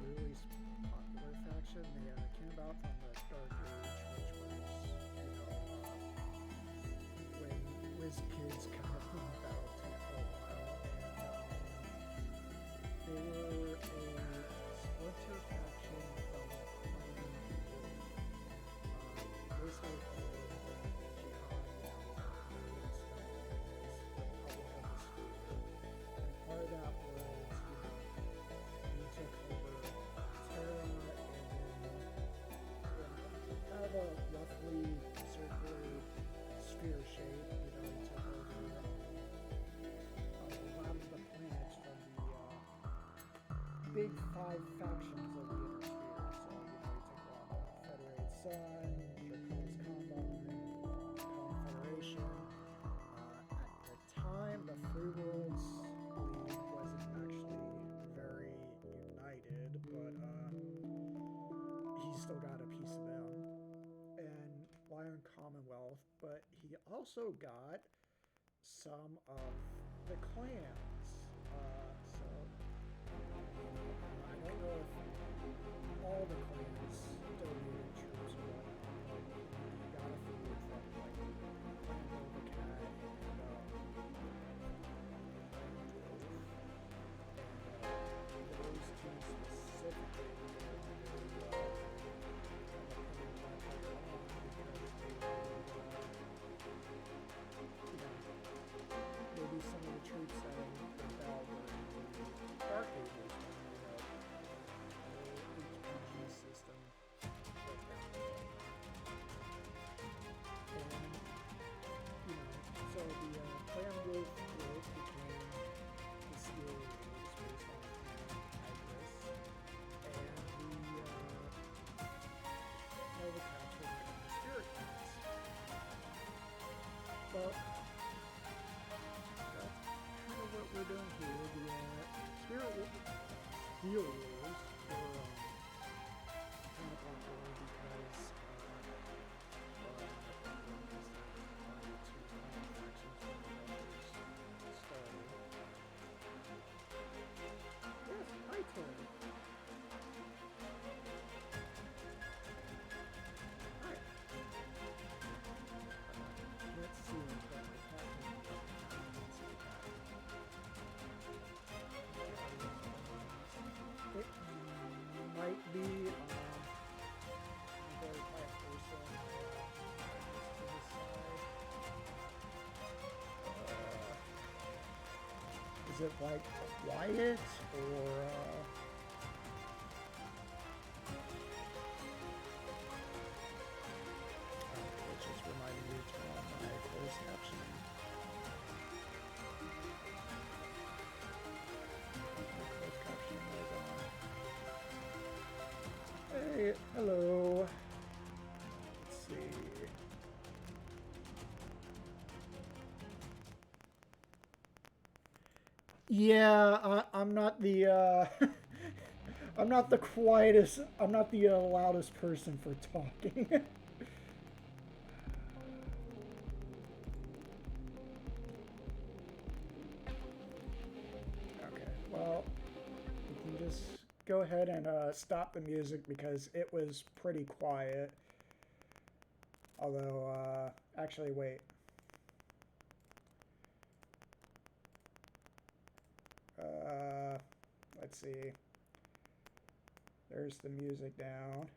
really popular faction. They came about from the Dark Age, which was, when Wiz Kids kind of ruled Battletech for a while, and they were a splinter faction from the Clan Wolf. Basically following the Jihad movement as Republic of the Sphere. And part of that was, you took over Terra, and then kind of a roughly circular sphere shape. You took over a lot of the planets from the big five factions of the Inner Sphere. So, you took on Federated Sun, Draconis Combine, Confederation. At the time, the Free Worlds League wasn't actually very united, but he still got a piece of them. And Lion Commonwealth, but he also got some of the clans. So I don't know if all the clans donated troops or whatnot, but he got a few from like Clan the Cat and those two specifically maybe some of the troops that rebelled were in the Dark Ages when the HPG system was down there. And, so the Clan Wolf group became the Steel Wolves based on Tigris, and the Nova Cats would become the Spirit Cats. But that's kind of what we're doing here. The Steel Wolves were kind of popular because yes, hi Terry. Hi. Let's see what the cat it might be a very quiet person just to the side. Is it like quiet or it's just reminding me to turn on my closed captioning. My closed captioning is on. Hey, hello. Let's see. Yeah, I'm not the I'm not the quietest. I'm not the loudest person for talking. Okay, well, we can just go ahead and stop the music because it was pretty quiet. Although, actually, wait. Let's see. There's the music down.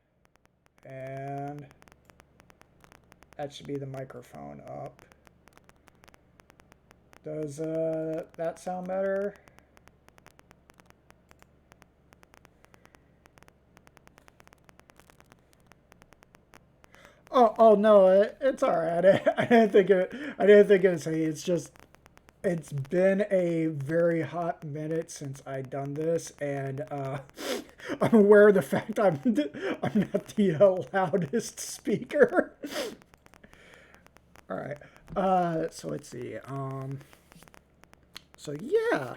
And that should be the microphone up. Does that sound better? Oh no, it's all right. I didn't think it. I didn't think it was. It's just. It's been a very hot minute since I've done this, and I'm aware of the fact I'm not the loudest speaker. All right. So let's see. So yeah.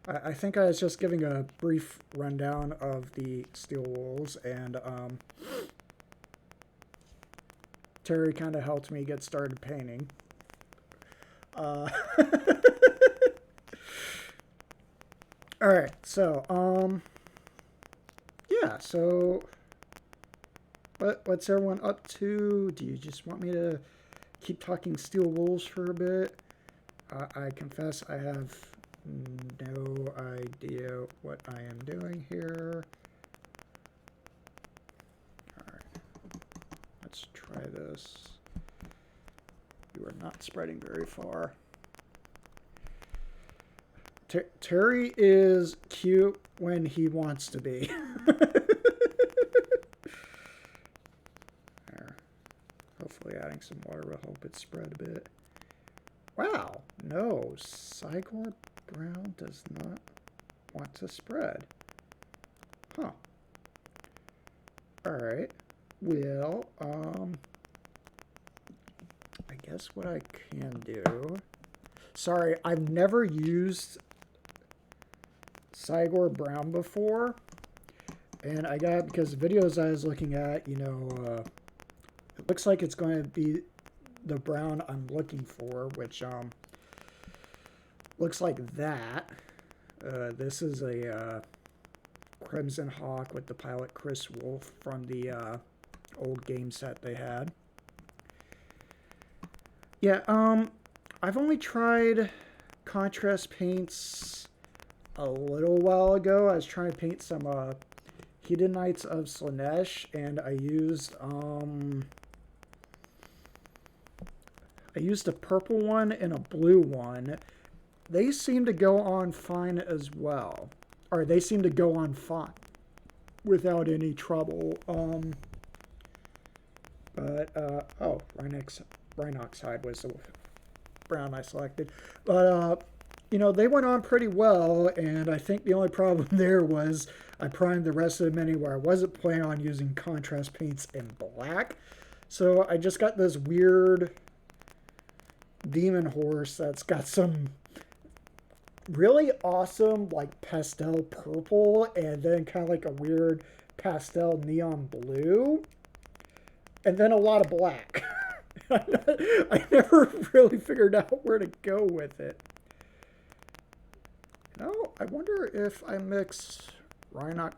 I think I was just giving a brief rundown of the Steel Wolves, and Terry kind of helped me get started painting. All right, so yeah, so what's everyone up to? Do you just want me to keep talking steel wolves for a bit? I confess I have no idea what I am doing here. Alright, let's try this. You are not spreading very far. Terry is cute when he wants to be. There. Hopefully adding some water will help it spread a bit. Wow, no, Sigor Brown does not want to spread. Huh. Alright, well, I guess what I can do... Sorry, I've never used Sigor Brown before, and I got, because the videos I was looking at, you know, it looks like it's going to be the brown I'm looking for, which looks like that. This is a Crimson Hawk with the pilot Chris Wolf from the old game set they had. Yeah, I've only tried contrast paints a little while ago. I was trying to paint some Hedonites of Slaanesh, and I used a purple one and a blue one. They seem to go on fine as well. Or they seem to go on fine without any trouble. Oh, Rhinoxide was the brown I selected. But, you know, they went on pretty well, and I think the only problem there was I primed the rest of them anyway. I wasn't planning on using contrast paints in black. So I just got this weird demon horse that's got some really awesome, like, pastel purple, and then kind of like a weird pastel neon blue, and then a lot of black. I never really figured out where to go with it. You know, I wonder if I mix Rhinox.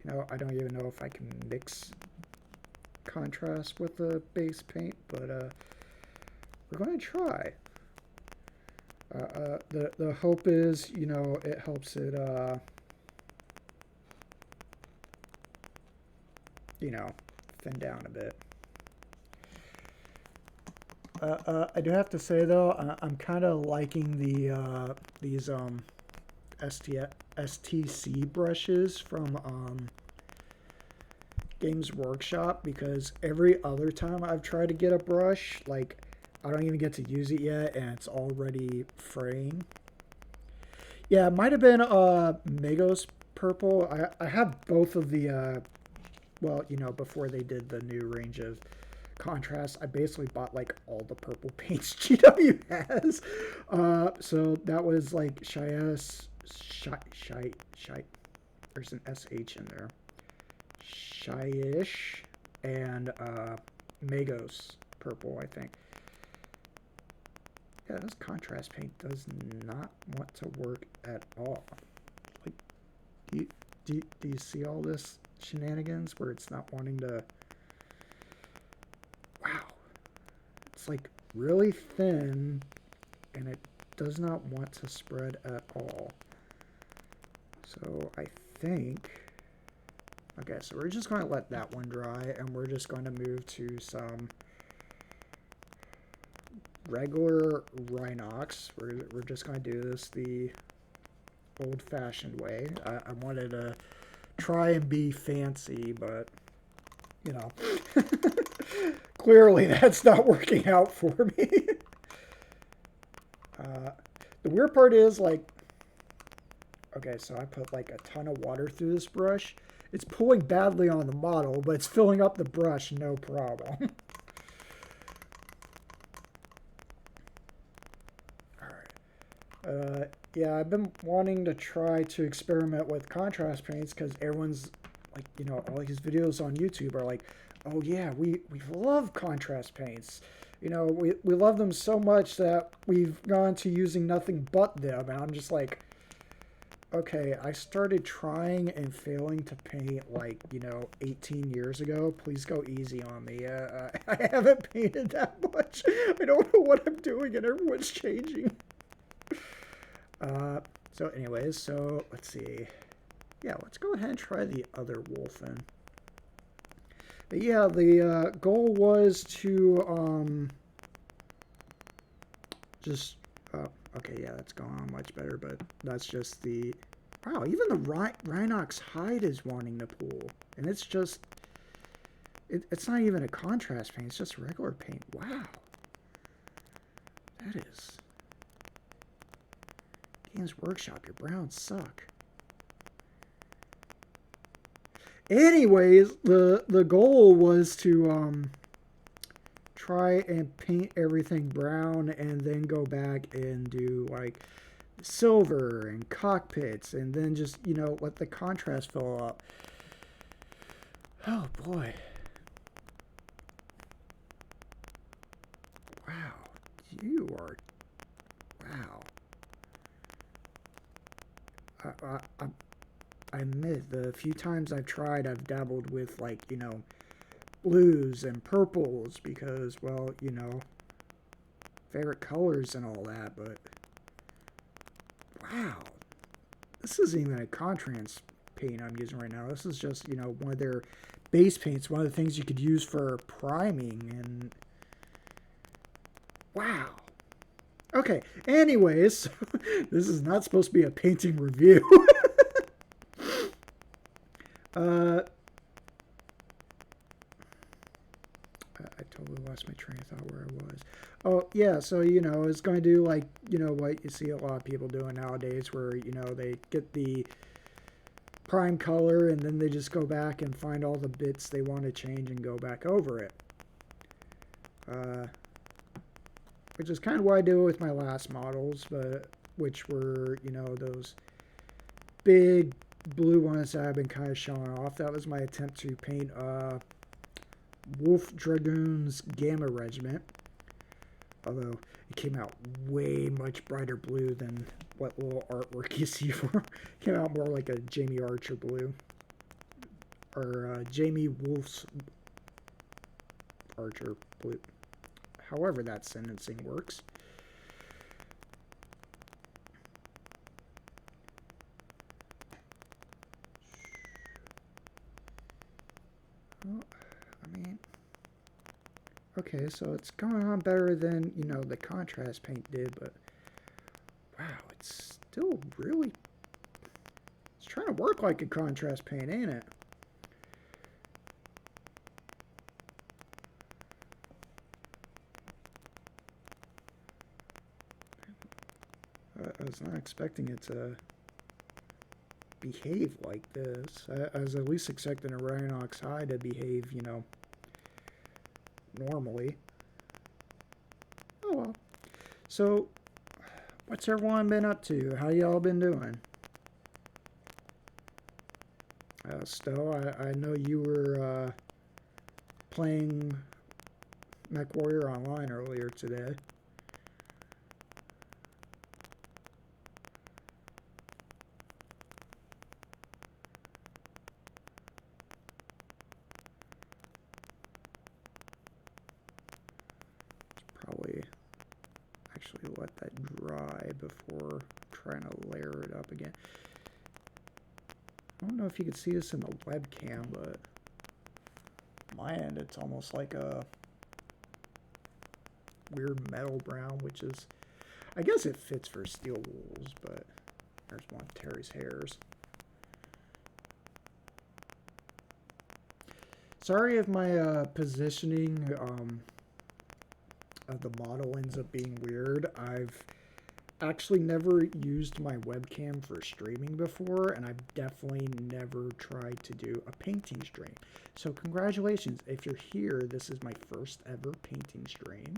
You know, I don't even know if I can mix contrast with the base paint, but we're going to try. The hope is, you know, it helps it, you know, thin down a bit. I do have to say though, I'm kind of liking the these STC brushes from Games Workshop, because every other time I've tried to get a brush, like, I don't even get to use it yet and it's already fraying. Yeah, it might have been Magos purple. I have both of the well, you know, before they did the new range of contrast, I basically bought like all the purple paints GW has. So that was like There's an SH in there. Shyish and Magos purple, I think. Yeah, this contrast paint does not want to work at all. Like, do you see all this shenanigans where it's not wanting to... Wow. It's like really thin, and it does not want to spread at all. So I think... Okay, so we're just going to let that one dry, and we're just going to move to some regular Rhinox. We're just going to do this the old-fashioned way. I wanted to try and be fancy, but, you know, clearly that's not working out for me. The weird part is, like, okay, so I put like a ton of water through this brush. It's pulling badly on the model, but it's filling up the brush no problem. Alright. Yeah, I've been wanting to try to experiment with contrast paints because everyone's, like, you know, all these videos on YouTube are like, oh yeah, we love contrast paints. You know, we love them so much that we've gone to using nothing but them. And I'm just like, Okay, I started trying and failing to paint like, 18 years ago. Please go easy on me. I haven't painted that much. I don't know what I'm doing and everyone's changing. Uh, so anyways, so let's see. Yeah, let's go ahead and try the other Wulfen. But yeah, the goal was to just okay, yeah, that's going on much better, but that's just the wow, even the Rhinox hide is wanting to pull. And it's just it's not even a contrast paint, it's just regular paint. Wow. That is Games Workshop, your browns suck. Anyways, the goal was to try and paint everything brown and then go back and do like silver and cockpits and then just, let the contrast fill up. Oh boy. Wow. You are. Wow. I admit, the few times I've tried, I've dabbled with, like, blues and purples because, well, favorite colors and all that, but wow. This isn't even a contrast paint I'm using right now. This is just, one of their base paints, one of the things you could use for priming, and wow. Okay, anyways, this is not supposed to be a painting review. I totally lost my train of thought where I was. Oh, yeah, so, it's going to do, like, what you see a lot of people doing nowadays where, they get the prime color and then they just go back and find all the bits they want to change and go back over it. Which is kind of what I do with my last models, but which were, those big blue ones that I've been kind of showing off. That was my attempt to paint Wolf Dragoon's Gamma Regiment. Although it came out way much brighter blue than what little artwork you see for. It came out more like a Jamie Archer blue. Or Jamie Wolf's Archer blue. However that sentencing works. Well, I mean, okay, so it's going on better than, the contrast paint did, but wow, it's still really, it's trying to work like a contrast paint, ain't it? I was not expecting it to behave like this. I was at least expecting a Rhinox hide to behave, normally. Oh well. So, what's everyone been up to? How y'all been doing? Stowe, I know you were playing MechWarrior Online earlier today. Probably actually let that dry before trying to layer it up again. I don't know if you can see this in the webcam, but my end it's almost like a weird metal brown, which is, I guess it fits for steel wools, but there's one of Terry's hairs. Sorry if my positioning of the model ends up being weird. I've actually never used my webcam for streaming before, and I've definitely never tried to do a painting stream. So congratulations, if you're here, this is my first ever painting stream.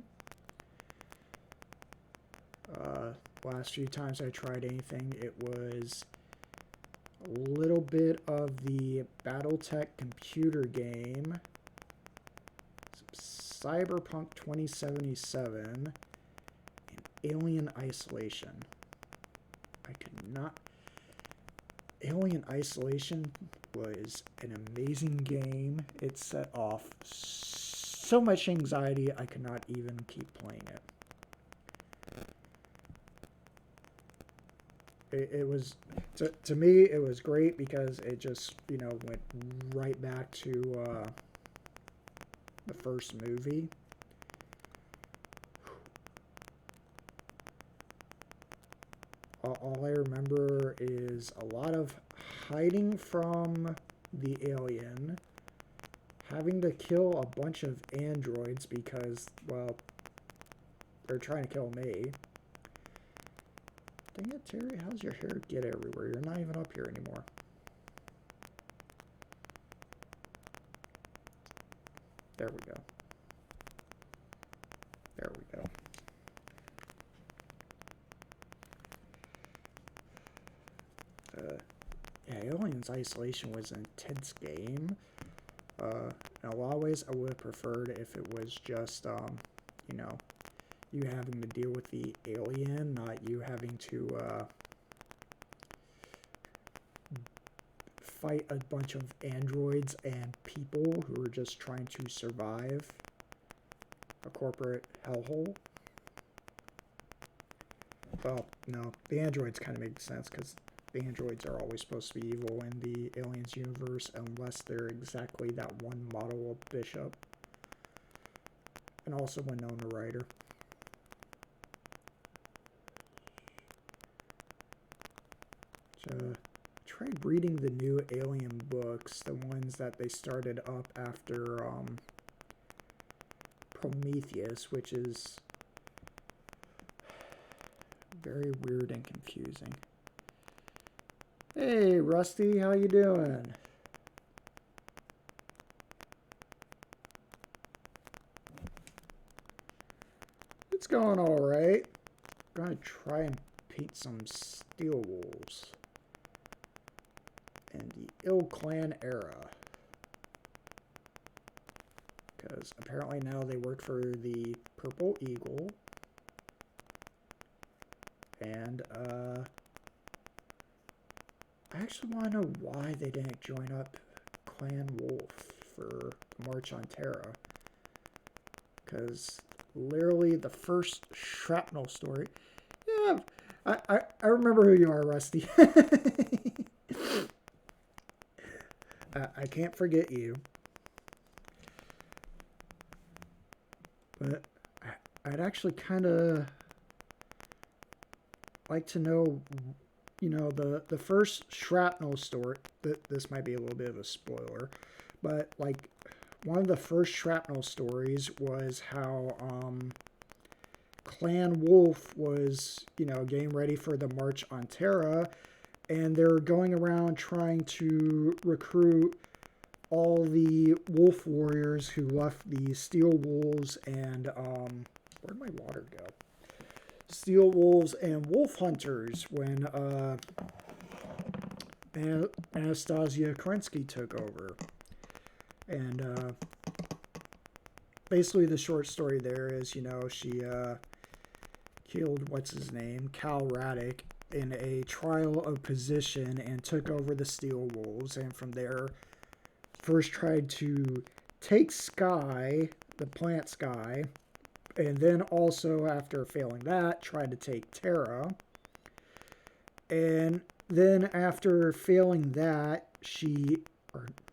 Last few times I tried anything, it was a little bit of the Battletech computer game, Cyberpunk 2077, and Alien Isolation. I could not... Alien Isolation was an amazing game. It set off so much anxiety I could not even keep playing it. It was, to me, it was great because it just, went right back to the first movie. All I remember is a lot of hiding from the alien, having to kill a bunch of androids because, well, they're trying to kill me. Dang it, Terry, how's your hair get everywhere? You're not even up here anymore. There we go. There we go. Yeah, Aliens Isolation was an intense game. In a lot of ways, I would have preferred if it was just, you having to deal with the alien, not you having to fight a bunch of androids and people who are just trying to survive a corporate hellhole. Well, no, the androids kind of make sense because the androids are always supposed to be evil in the Aliens universe unless they're exactly that one model of Bishop. And also Winona Ryder. So, tried reading the new Alien books, the ones that they started up after Prometheus, which is very weird and confusing. Hey, Rusty, how you doing? It's going all right. I'm gonna try and paint some Steel Wolves in the Ill Clan era, because apparently now they work for the Purple Eagle, and I actually want to know why they didn't join up Clan Wolf for March on Terra. Because literally the first Shrapnel story... Yeah, I remember who you are, Rusty. I can't forget you. But I'd actually kind of like to know... the first Shrapnel story, this might be a little bit of a spoiler, but like one of the first Shrapnel stories was how Clan Wolf was, getting ready for the March on Terra, and they're going around trying to recruit all the wolf warriors who left the Steel Wolves and, where'd my water go? Steel Wolves and Wolf Hunters when Anastasia Kerensky took over. And basically the short story there is, she killed, what's his name, Cal Raddick in a trial of position and took over the Steel Wolves. And from there, first tried to take Sky, the plant Sky, and then also, after failing that, tried to take Terra. And then after failing that,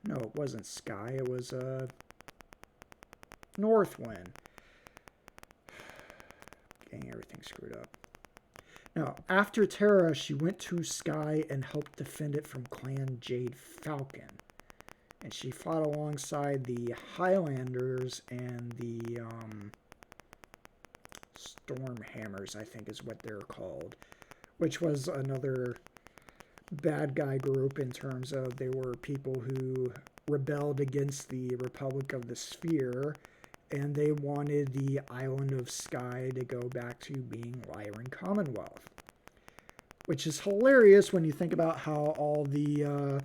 no, it wasn't Sky, it was Northwind. Getting everything screwed up. Now, after Terra, she went to Sky and helped defend it from Clan Jade Falcon. And she fought alongside the Highlanders and the Stormhammers, I think is what they're called, which was another bad guy group in terms of they were people who rebelled against the Republic of the Sphere, and they wanted the Island of Sky to go back to being Lyran Commonwealth, which is hilarious when you think about how all the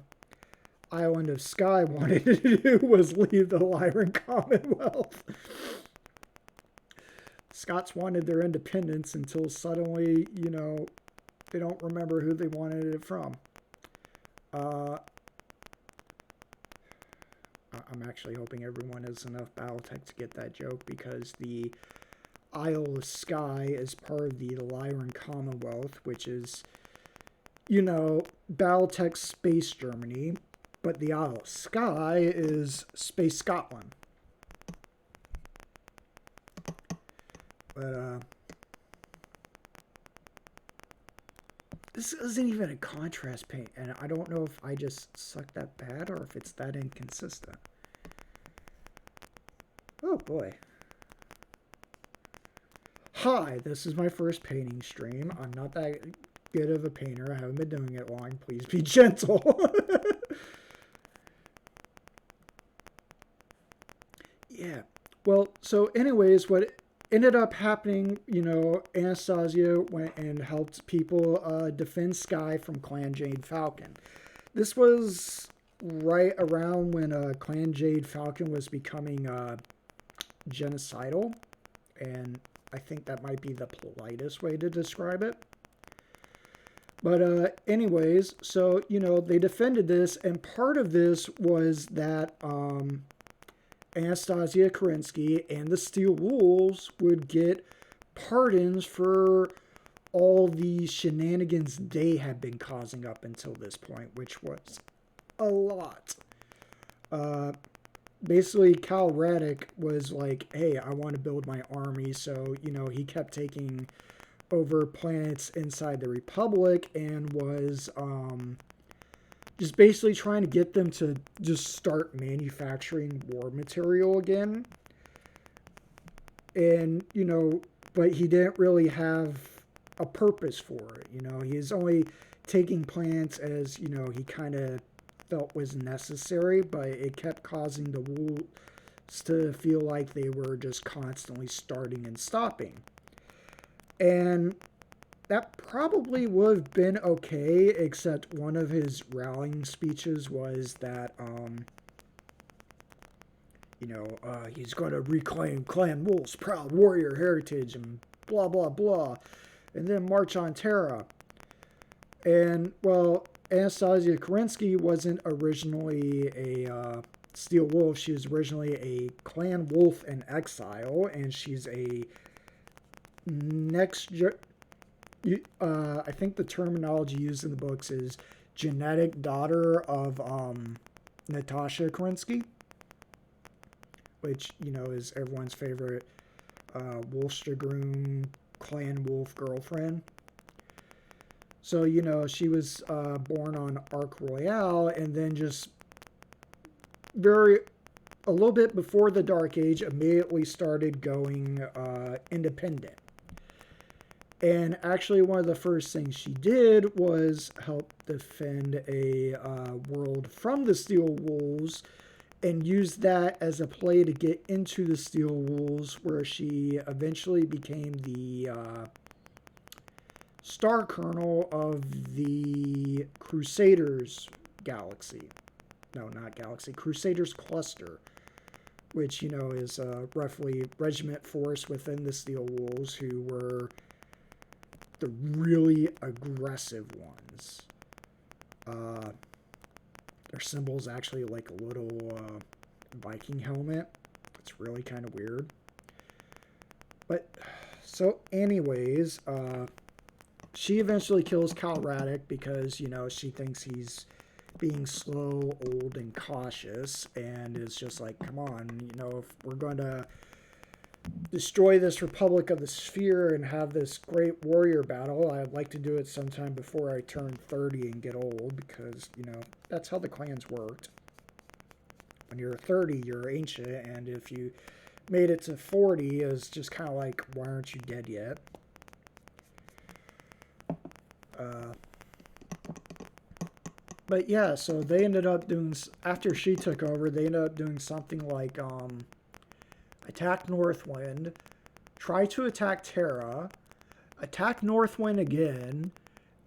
Island of Sky wanted to do was leave the Lyran Commonwealth. Scots wanted their independence until suddenly, they don't remember who they wanted it from. Uh, I'm actually hoping everyone has enough Battletech to get that joke, because the Isle of Skye is part of the Lyran Commonwealth, which is, Battletech Space Germany, but the Isle of Skye is Space Scotland. But, this isn't even a contrast paint, and I don't know if I just suck that bad or if it's that inconsistent. Oh boy. Hi, this is my first painting stream. I'm not that good of a painter. I haven't been doing it long. Please be gentle. Yeah. Well, so anyways, what ended up happening, Anastasia went and helped people defend Skye from Clan Jade Falcon. This was right around when Clan Jade Falcon was becoming genocidal, and I think that might be the politest way to describe it. But anyways, so, they defended this, and part of this was that Anastasia Kerensky and the Steel Wolves would get pardons for all the shenanigans they had been causing up until this point, which was a lot. Basically, Cal Radic was like, hey, I want to build my army, so, he kept taking over planets inside the Republic and was just basically trying to get them to just start manufacturing war material again. And, but he didn't really have a purpose for it. He's only taking planets as, he kind of felt was necessary, but it kept causing the wolves to feel like they were just constantly starting and stopping. And that probably would have been okay, except one of his rallying speeches was that, he's going to reclaim Clan Wolf's proud warrior heritage and blah, blah, blah, and then march on Terra. And, well, Anastasia Kerensky wasn't originally a Steel Wolf. She was originally a Clan Wolf in exile, and she's a I think the terminology used in the books is genetic daughter of Natasha Kerensky, which, is everyone's favorite Wolfstragroom Clan Wolf girlfriend. So, she was born on Arc Royale, and then just a little bit before the Dark Age, immediately started going independent. And actually, one of the first things she did was help defend a world from the Steel Wolves, and used that as a play to get into the Steel Wolves, where she eventually became the Star Colonel of the Crusaders galaxy. No, not galaxy. Crusaders cluster, which, is roughly regiment force within the Steel Wolves, who were the really aggressive ones. Their symbol is actually like a little Viking helmet. It's really kind of weird. But, so anyways, she eventually kills Cal Radic because, she thinks he's being slow, old, and cautious, and is just like, come on, if we're going to destroy this Republic of the Sphere and have this great warrior battle, I'd like to do it sometime before I turn 30 and get old, because, that's how the clans worked. When you're 30, you're ancient, and if you made it to 40, it's just kind of like, why aren't you dead yet? But yeah, so they ended up doing, after she took over, they ended up doing something like attack Northwind, try to attack Terra, attack Northwind again,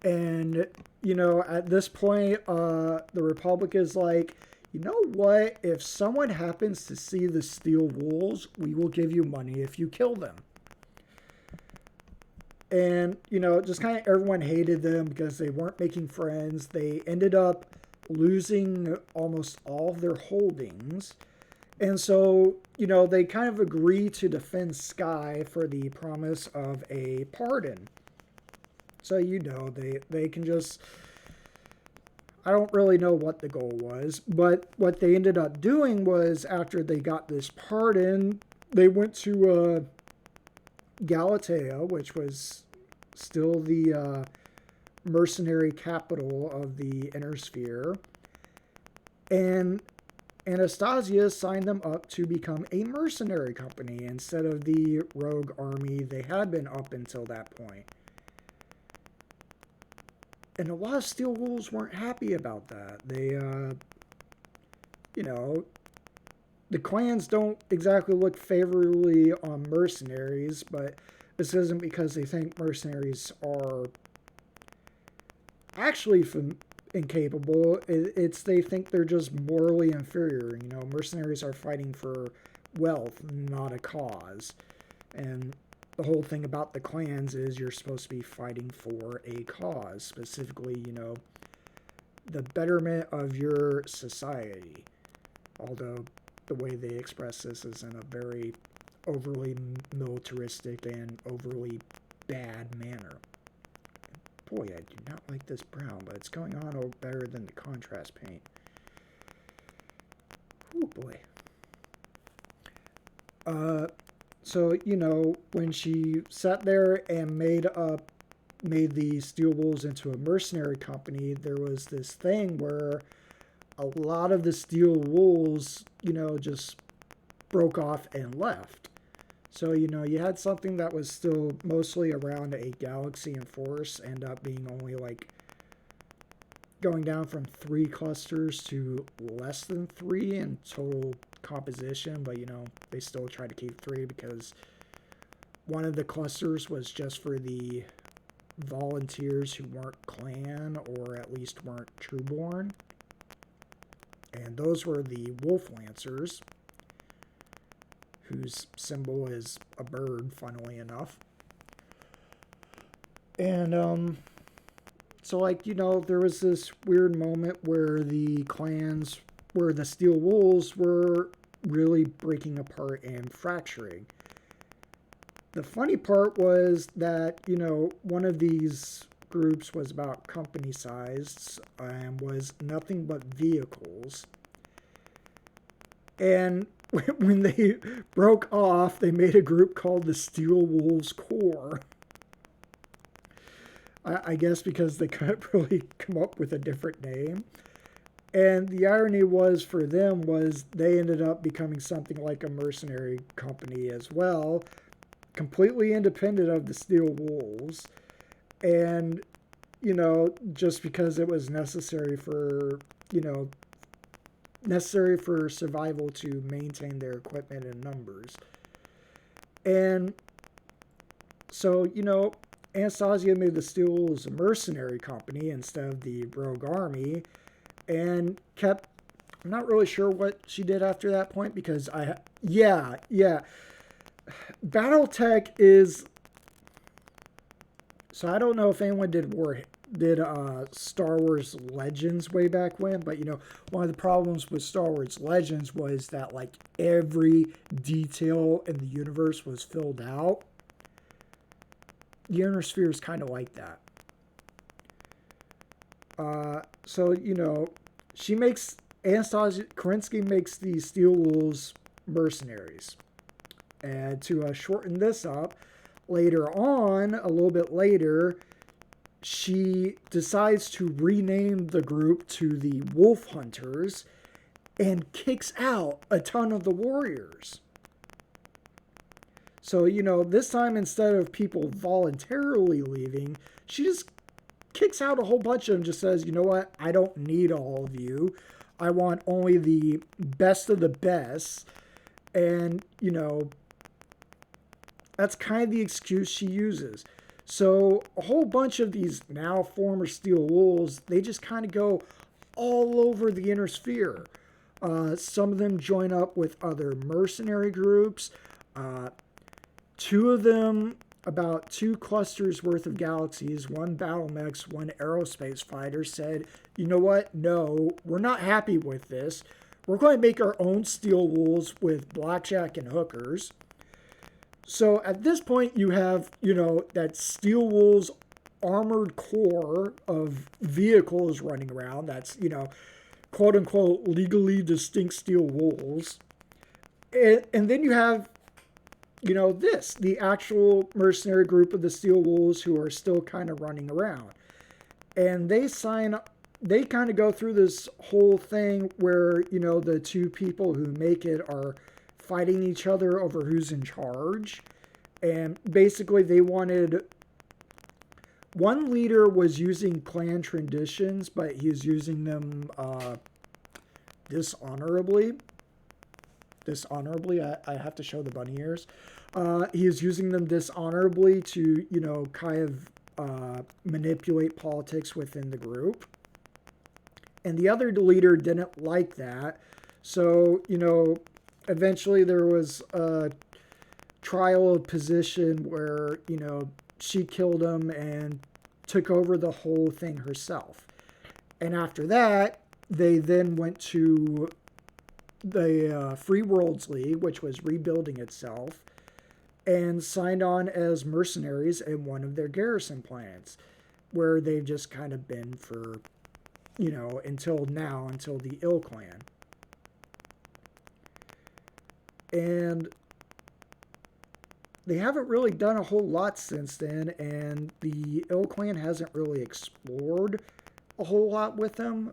and, at this point, the Republic is like, you know what, if someone happens to see the Steel Wolves, we will give you money if you kill them. And, just kind of everyone hated them because they weren't making friends. They ended up losing almost all of their holdings. And so, they kind of agree to defend Sky for the promise of a pardon. So, they can just... I don't really know what the goal was, but what they ended up doing was, after they got this pardon, they went to Galatea, which was still the mercenary capital of the Inner Sphere, and Anastasia signed them up to become a mercenary company instead of the rogue army they had been up until that point. And a lot of Steel Wolves weren't happy about that. They, the clans don't exactly look favorably on mercenaries, but this isn't because they think mercenaries are actually incapable. It's they think they're just morally inferior. Mercenaries are fighting for wealth, not a cause. And the whole thing about the clans is you're supposed to be fighting for a cause, specifically, the betterment of your society. Although the way they express this is in a very overly militaristic and overly bad manner. Boy, I do not like this brown, but it's going on a little better than the contrast paint. Oh boy. So, when she sat there and made the Steel Wolves into a mercenary company, there was this thing where a lot of the Steel Wolves, just broke off and left. So, you had something that was still mostly around a galaxy in force end up being only going down from 3 clusters to less than 3 in total composition, but they still try to keep 3 because one of the clusters was just for the volunteers who weren't clan or at least weren't trueborn, and those were the Wolf Lancers, whose symbol is a bird, funnily enough. And so there was this weird moment where the clans, where the Steel Wolves were really breaking apart and fracturing. The funny part was that, one of these groups was about company sized and was nothing but vehicles. And when they broke off, they made a group called the Steel Wolves Corps. I guess because they couldn't really come up with a different name. And the irony was for them was they ended up becoming something like a mercenary company as well, completely independent of the Steel Wolves. And, just because it was necessary for survival to maintain their equipment and numbers. And so, Anastasia made the Steel Wolves a mercenary company instead of the rogue army, and kept... I'm not really sure what she did after that point, because Battletech is... So I don't know if anyone did Star Wars Legends way back when, but one of the problems with Star Wars Legends was that every detail in the universe was filled out. The Inner Sphere is kind of like that. So Anastasia Kerensky makes the Steel Wolves mercenaries. And to shorten this up, later on, a little bit later, she decides to rename the group to the Wolf Hunters and kicks out a ton of the warriors. So, this time, instead of people voluntarily leaving, she just kicks out a whole bunch of them, just says, you know what, I don't need all of you. I want only the best of the best. And, that's kind of the excuse she uses. So a whole bunch of these now former Steel Wolves, they just kind of go all over the Inner Sphere. Some of them join up with other mercenary groups. 2 of them about 2 clusters worth of galaxies, 1 battle mechs, 1 aerospace fighter, said, you know what? No, we're not happy with this. We're going to make our own Steel Wolves with blackjack and hookers. So at this point, you have, that Steel Wolves armored core of vehicles running around. That's, quote unquote, legally distinct Steel Wolves. And then you have, the actual mercenary group of the Steel Wolves who are still kind of running around. And they kind of go through this whole thing where, the 2 people who make it are fighting each other over who's in charge. And basically they wanted, one leader was using clan traditions, but he's using them dishonorably. I have to show the bunny ears. He is using them dishonorably to, kind of manipulate politics within the group. And the other leader didn't like that. So, eventually there was a trial of position where, she killed him and took over the whole thing herself. And after that, they then went to the Free Worlds League, which was rebuilding itself, and signed on as mercenaries in one of their garrison planets, where they've just kind of been for, until now, until the Ill Clan. And they haven't really done a whole lot since then, and the Ill Clan hasn't really explored a whole lot with them.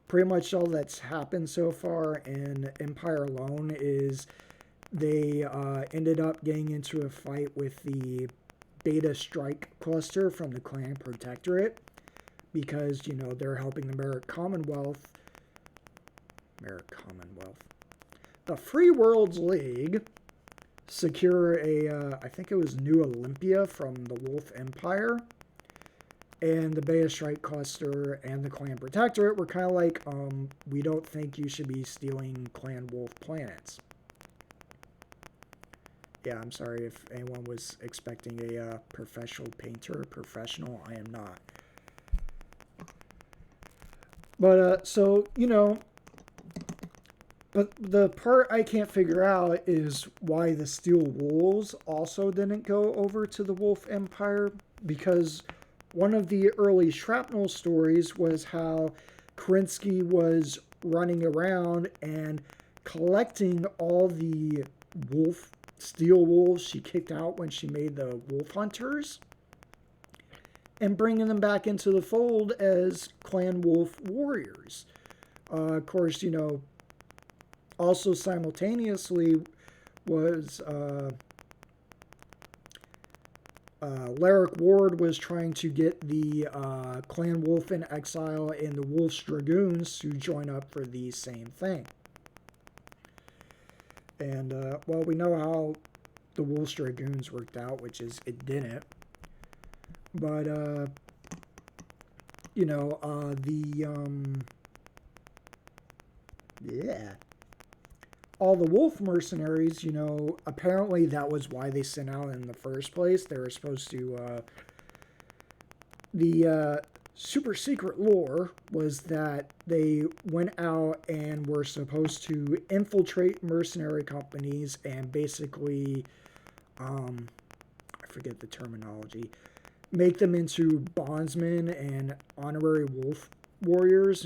Pretty much all that's happened so far in Empire alone is they ended up getting into a fight with the Beta Strike cluster from the Clan Protectorate because, they're helping the Merit Commonwealth. The Free Worlds League secure I think it was New Olympia from the Wolf Empire. And the Beta Strike cluster and the Clan Protectorate were kind of like, we don't think you should be stealing Clan Wolf planets. Yeah, I'm sorry if anyone was expecting a professional painter. Professional, I am not. But, but the part I can't figure out is why the Steel Wolves also didn't go over to the Wolf Empire, because one of the early Shrapnel stories was how Kerensky was running around and collecting all the Steel Wolves she kicked out when she made the Wolf Hunters and bringing them back into the fold as Clan Wolf warriors. Of course, also simultaneously was Larrick Ward was trying to get the Clan Wolf in Exile and the Wolf's Dragoons to join up for the same thing. And, well, we know how the Wolf's Dragoons worked out, which is it didn't. But, all the Wolf mercenaries, apparently that was why they sent out in the first place. They were supposed to, the super secret lore was that they went out and were supposed to infiltrate mercenary companies and basically, I forget the terminology, make them into bondsmen and honorary wolf warriors,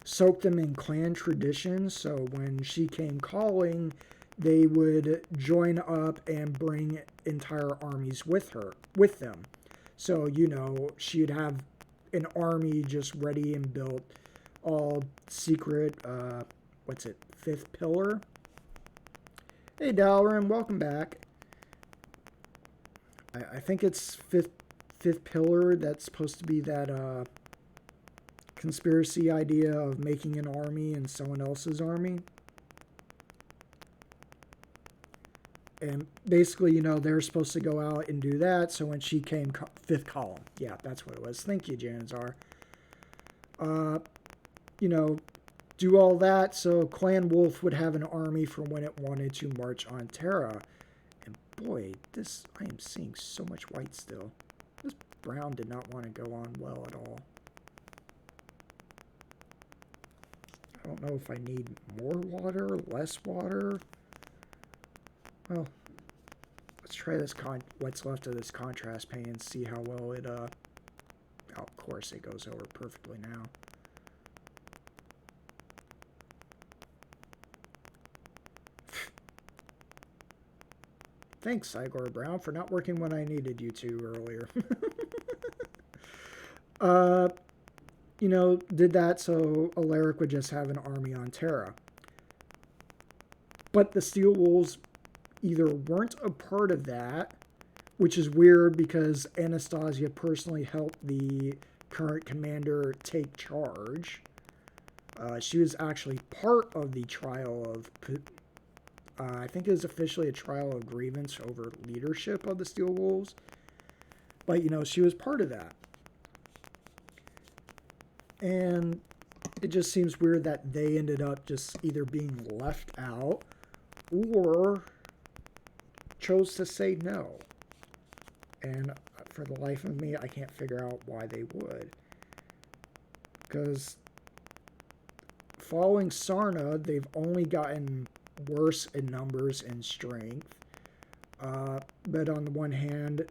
soak them in clan traditions, so when she came calling, they would join up and bring entire armies with them. So, she'd have an army just ready and built, all secret, Fifth Pillar? Hey, Dalaran, welcome back. I think it's Fifth Pillar that's supposed to be that, conspiracy idea of making an army in someone else's army. And basically, they're supposed to go out and do that. So when she came, Fifth Column. Yeah, that's what it was. Thank you, Janzar. Do all that so Clan Wolf would have an army for when it wanted to march on Terra. And boy, I am seeing so much white still. This brown did not want to go on well at all. I don't know if I need more water, less water. Well, let's try this what's left of this contrast paint and see how well it, oh, of course it goes over perfectly now. Thanks, Igor Brown, for not working when I needed you to earlier. You know, did that so Alaric would just have an army on Terra. But the Steel Wolves either weren't a part of that, which is weird because Anastasia personally helped the current commander take charge. She was actually part of the trial of... I think it was officially a trial of grievance over leadership of the Steel Wolves. But, you know, she was part of that. And it just seems weird that they ended up just either being left out or chose to say no. And for the life of me, I can't figure out why they would. Because following Sarna, they've only gotten worse in numbers and strength. But on the one hand,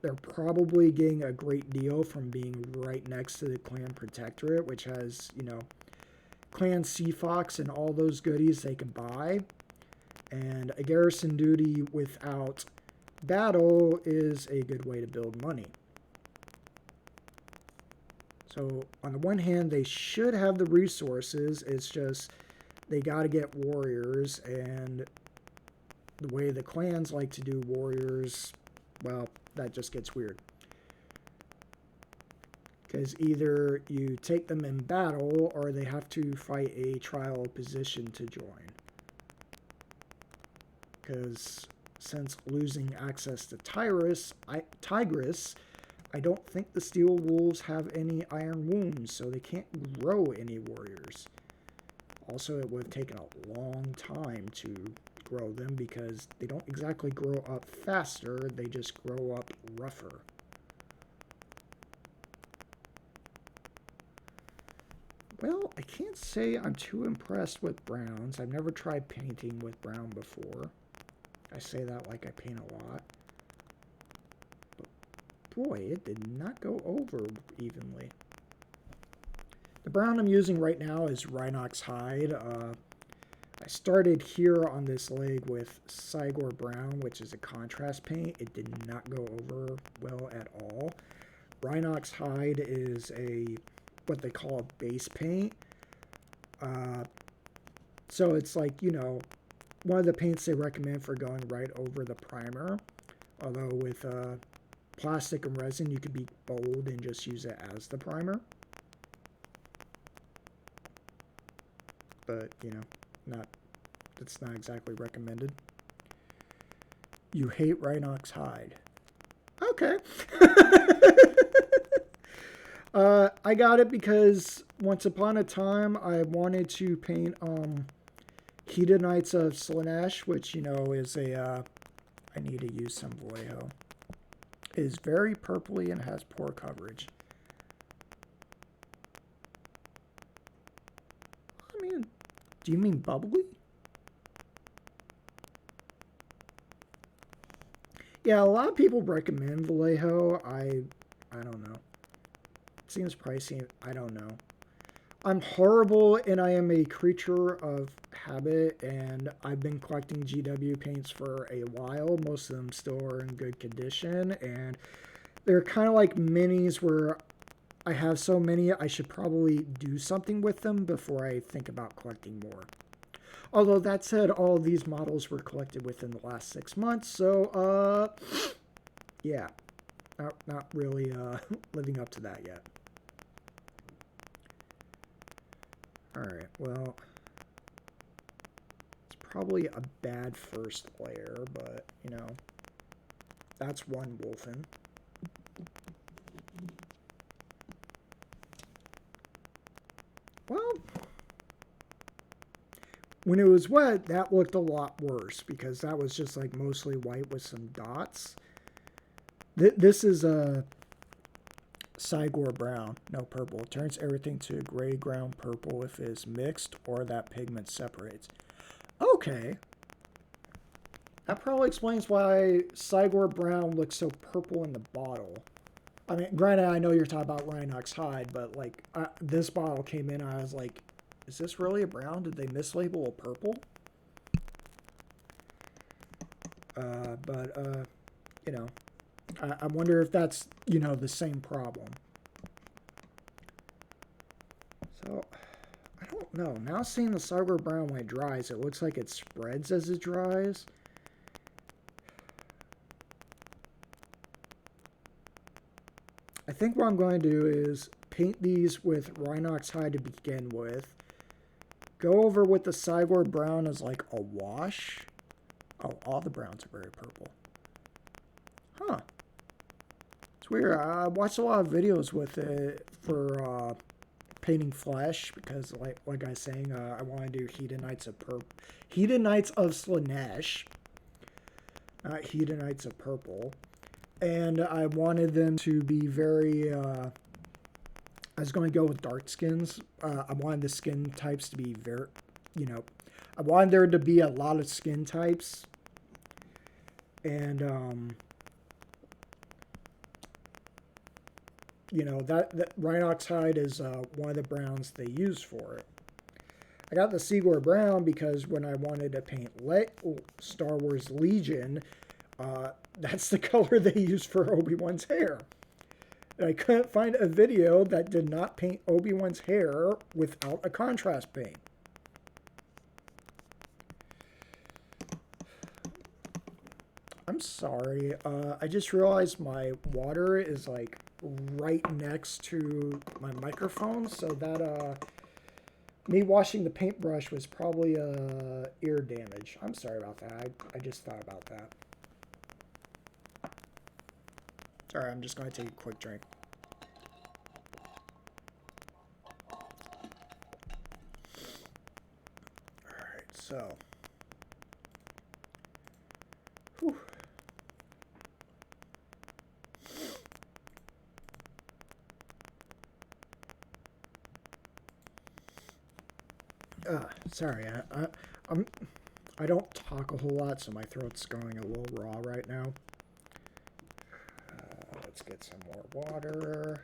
they're probably getting a great deal from being right next to the Clan Protectorate, which has, you know, Clan Seafox and all those goodies they can buy. And a garrison duty without battle is a good way to build money. So, on the one hand, they should have the resources. It's just they got to get warriors, and the way the clans like to do warriors, well, that just gets weird. Because either you take them in battle, or they have to fight a trial position to join. Because since losing access to Tigris, I don't think the Steel Wolves have any iron wounds, so they can't grow any warriors. Also, it would have taken a long time to grow them because they don't exactly grow up faster, they just grow up rougher. Well, I can't say I'm too impressed with browns. I've never tried painting with brown before. I say that like I paint a lot. But boy, it did not go over evenly. The brown I'm using right now is Rhinox Hide. I started here on this leg with Sigor Brown, which is a contrast paint. It did not go over well at all. Rhinox Hide is what they call a base paint. So it's like, you know, one of the paints they recommend for going right over the primer. Although with plastic and resin, you could be bold and just use it as the primer. But, you know, it's not exactly recommended. You hate Rhinox Hide. Okay. I got it because once upon a time I wanted to paint Hedonites of Slaanesh, which, you know, is a I need to use some Vallejo. It is very purpley and has poor coverage. I mean, do you mean bubbly? Yeah, a lot of people recommend Vallejo. I don't know. It seems pricey. I don't know. I'm horrible and I am a creature of habit, and I've been collecting GW paints for a while. Most of them still are in good condition, and they're kind of like minis where I have so many I should probably do something with them before I think about collecting more. Although that said, all of these models were collected within the last 6 months, so yeah, not really living up to that yet. Alright, well, it's probably a bad first layer, but, you know, that's one Wulfen. Well, When it was wet, that looked a lot worse because that was just like mostly white with some dots. This is a Cygor brown, no purple. It turns everything to gray ground purple if it is mixed or that pigment separates. Okay. That probably explains why Cygor brown looks so purple in the bottle. I mean, granted, I know you're talking about Rhinox hide, but like this bottle came in, I was like, is this really a brown? Did they mislabel a purple? You know, I wonder if that's, you know, the same problem. So, I don't know. Now seeing the Cygor brown when it dries, it looks like it spreads as it dries. I think what I'm going to do is paint these with Rhinox hide to begin with. Go over with the Cygor brown as like a wash. Oh, all the browns are very purple. Huh. It's weird. I watched a lot of videos with it for painting flesh because, like I was saying, I want to do Hedonites of Slaanesh, not Hedonites of Purple, and I wanted them to be very. I was going to go with dark skins. I wanted the skin types to be very, you know, I wanted there to be a lot of skin types, and you know, that Rhinox hide is one of the browns they use for it. I got the Cygor brown because when I wanted to paint Star Wars Legion, that's the color they used for Obi-Wan's hair. And I couldn't find a video that did not paint Obi-Wan's hair without a contrast paint. I'm sorry. I just realized my water is like right next to my microphone, so that me washing the paintbrush was probably ear damage. I'm sorry about that. I just thought about that. Alright, I'm just going to take a quick drink. Alright, so. Whew. Sorry, I don't talk a whole lot, so my throat's going a little raw right now. Let's get some more water.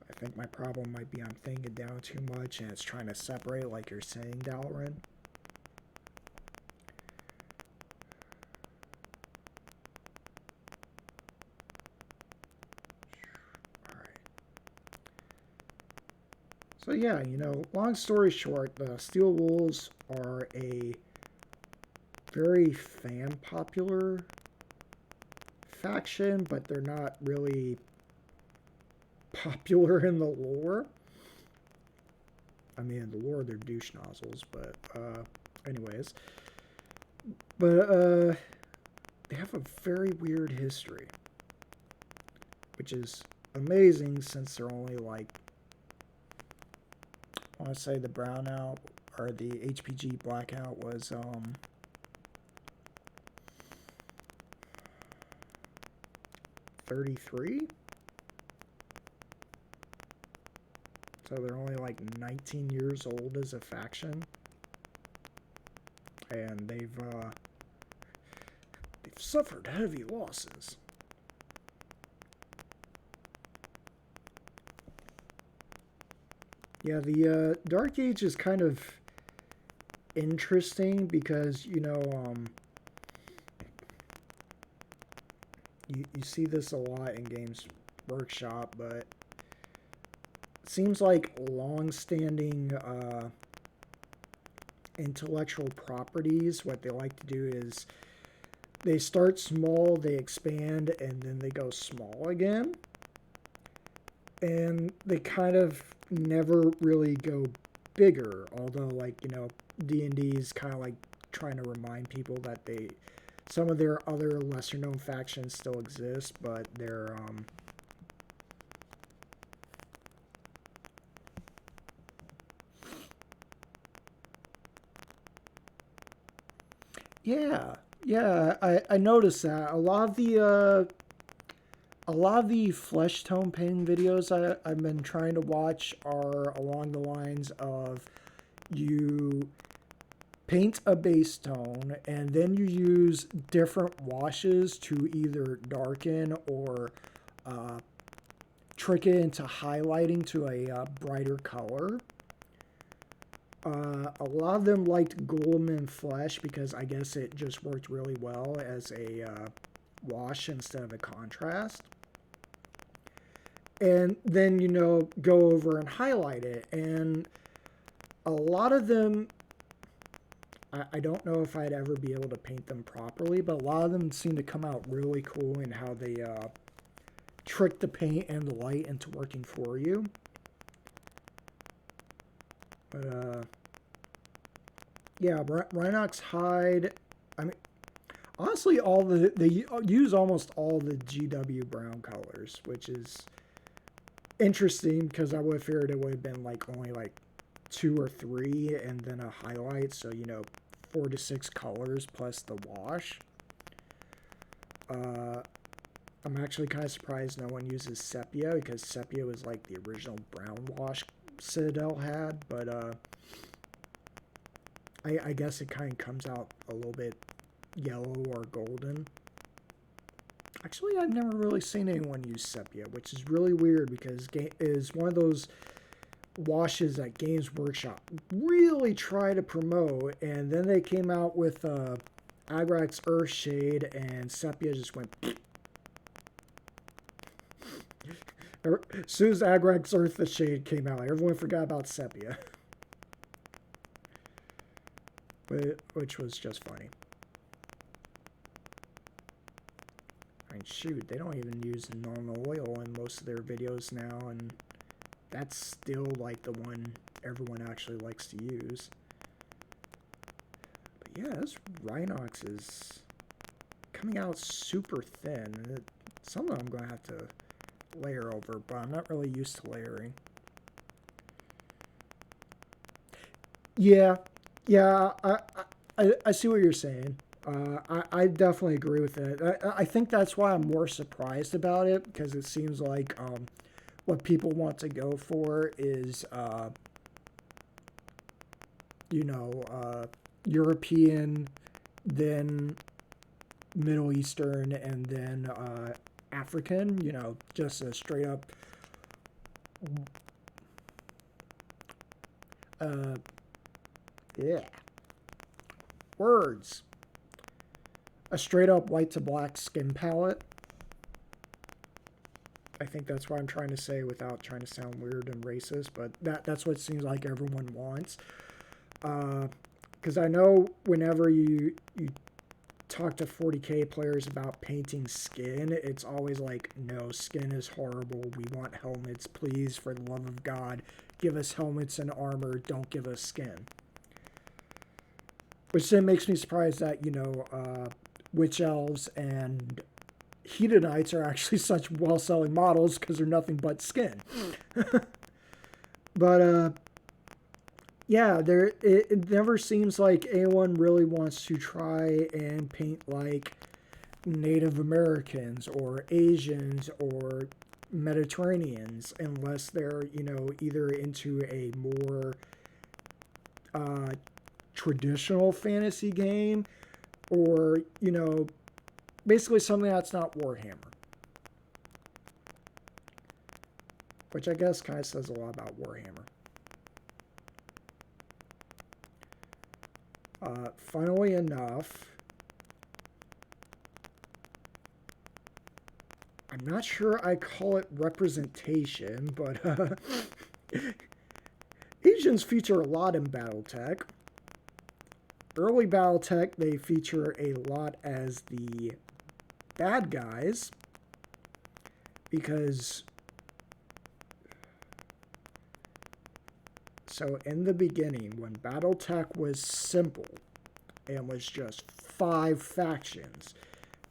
I think my problem might be I'm thinking it down too much and it's trying to separate like you're saying, Dalaran. So yeah, you know, long story short, the Steel Wolves are a very fan-popular faction, but they're not really popular in the lore. I mean, in the lore, they're douche nozzles, but anyways. But they have a very weird history, which is amazing since they're only like, I want to say the brownout or the HPG blackout was 33. So they're only like 19 years old as a faction, and they've suffered heavy losses. Yeah, the Dark Age is kind of interesting because, you know, you see this a lot in Games Workshop, but it seems like long-standing intellectual properties, what they like to do is they start small, they expand, and then they go small again. And they kind of never really go bigger, although, like, you know, D&D is kind of like trying to remind people that some of their other lesser known factions still exist, but they're Yeah, yeah, I noticed that a lot of the flesh tone painting videos I've been trying to watch are along the lines of you paint a base tone and then you use different washes to either darken or uh, trick it into highlighting to a brighter color. A lot of them liked Gulfen Flesh because I guess it just worked really well as a wash instead of a contrast. And then, go over and highlight it. And a lot of them, I don't know if I'd ever be able to paint them properly, but a lot of them seem to come out really cool in how they trick the paint and the light into working for you. But, yeah, Rhinox Hide, I mean, honestly, they use almost all the GW brown colors, which is interesting because I would have figured it would have been like only like 2 or 3 and then a highlight, so 4 to 6 colors plus the wash. I'm actually kind of surprised no one uses sepia because sepia was like the original brown wash Citadel had, but I guess it kind of comes out a little bit yellow or golden. Actually, I've never really seen anyone use sepia, which is really weird because it is one of those washes that Games Workshop really try to promote, and then they came out with Agrax Earthshade, and sepia just went. As soon as Agrax Earthshade came out, everyone forgot about sepia, which was just funny. I mean, shoot, they don't even use normal oil in most of their videos now, and that's still like the one everyone actually likes to use. But yeah, this Rhinox is coming out super thin. Some of them I'm going to have to layer over, but I'm not really used to layering. Yeah, I see what you're saying. I definitely agree with it. I think that's why I'm more surprised about it, because it seems like what people want to go for is, European, then Middle Eastern, and then African, just a straight up yeah. Words. A straight up white to black skin palette. I think that's what I'm trying to say without trying to sound weird and racist, but that's what it seems like everyone wants. Because I know whenever you talk to 40K players about painting skin, it's always like, no, skin is horrible. We want helmets. Please, for the love of God, give us helmets and armor. Don't give us skin. Which then makes me surprised that, Witch Elves and Hedonites are actually such well-selling models because they're nothing but skin. But, yeah, it never seems like anyone really wants to try and paint like Native Americans or Asians or Mediterraneans unless they're, either into a more traditional fantasy game or, basically something that's not Warhammer. Which I guess kind of says a lot about Warhammer. Funnily enough, I'm not sure I call it representation, but Asians feature a lot in Battletech. Early Battletech, they feature a lot as the bad guys because so in the beginning, when Battletech was simple and was just 5 factions,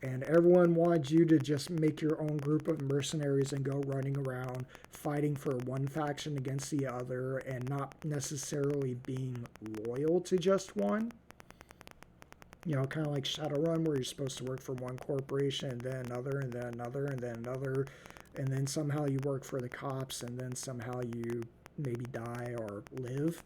and everyone wanted you to just make your own group of mercenaries and go running around fighting for one faction against the other and not necessarily being loyal to just one. You know, kind of like Shadowrun, where you're supposed to work for one corporation and then another and then another and then another, and then somehow you work for the cops and then somehow you maybe die or live.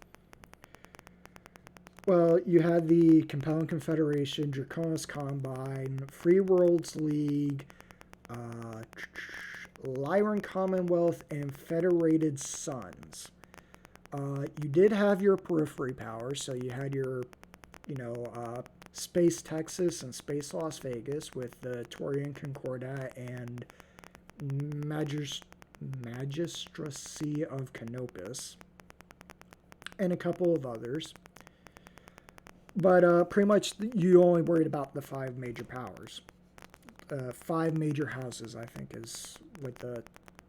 Well, you had the Compelling Confederation, Draconis Combine, Free Worlds League, Lyran Commonwealth, and Federated Suns. You did have your periphery powers, so you had your, Space Texas and Space Las Vegas with the Torian Concordat and Magistracy of Canopus, and a couple of others. But pretty much you only worried about the 5 major powers. 5 major houses, I think, is what the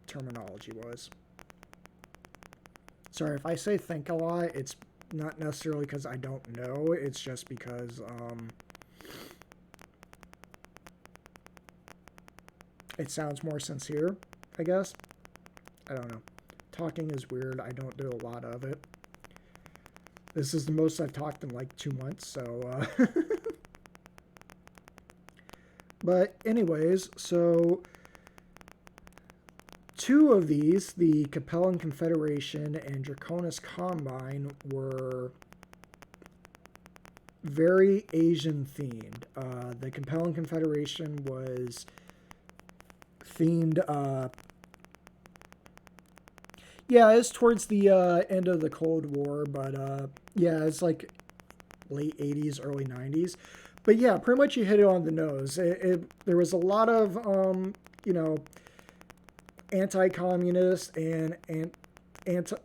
terminology was. Sorry, if I say think a lot, it's not necessarily because I don't know. It's just because it sounds more sincere, I guess. I don't know. Talking is weird. I don't do a lot of it. This is the most I've talked in like 2 months, so... But anyways, so... 2 of these, the Capellan Confederation and Draconis Combine, were very Asian themed. The Capellan Confederation was themed... yeah, it's towards the end of the Cold War, but yeah, it's like late 80s, early 90s. But yeah, pretty much you hit it on the nose. There was a lot of, anti-communist and anti,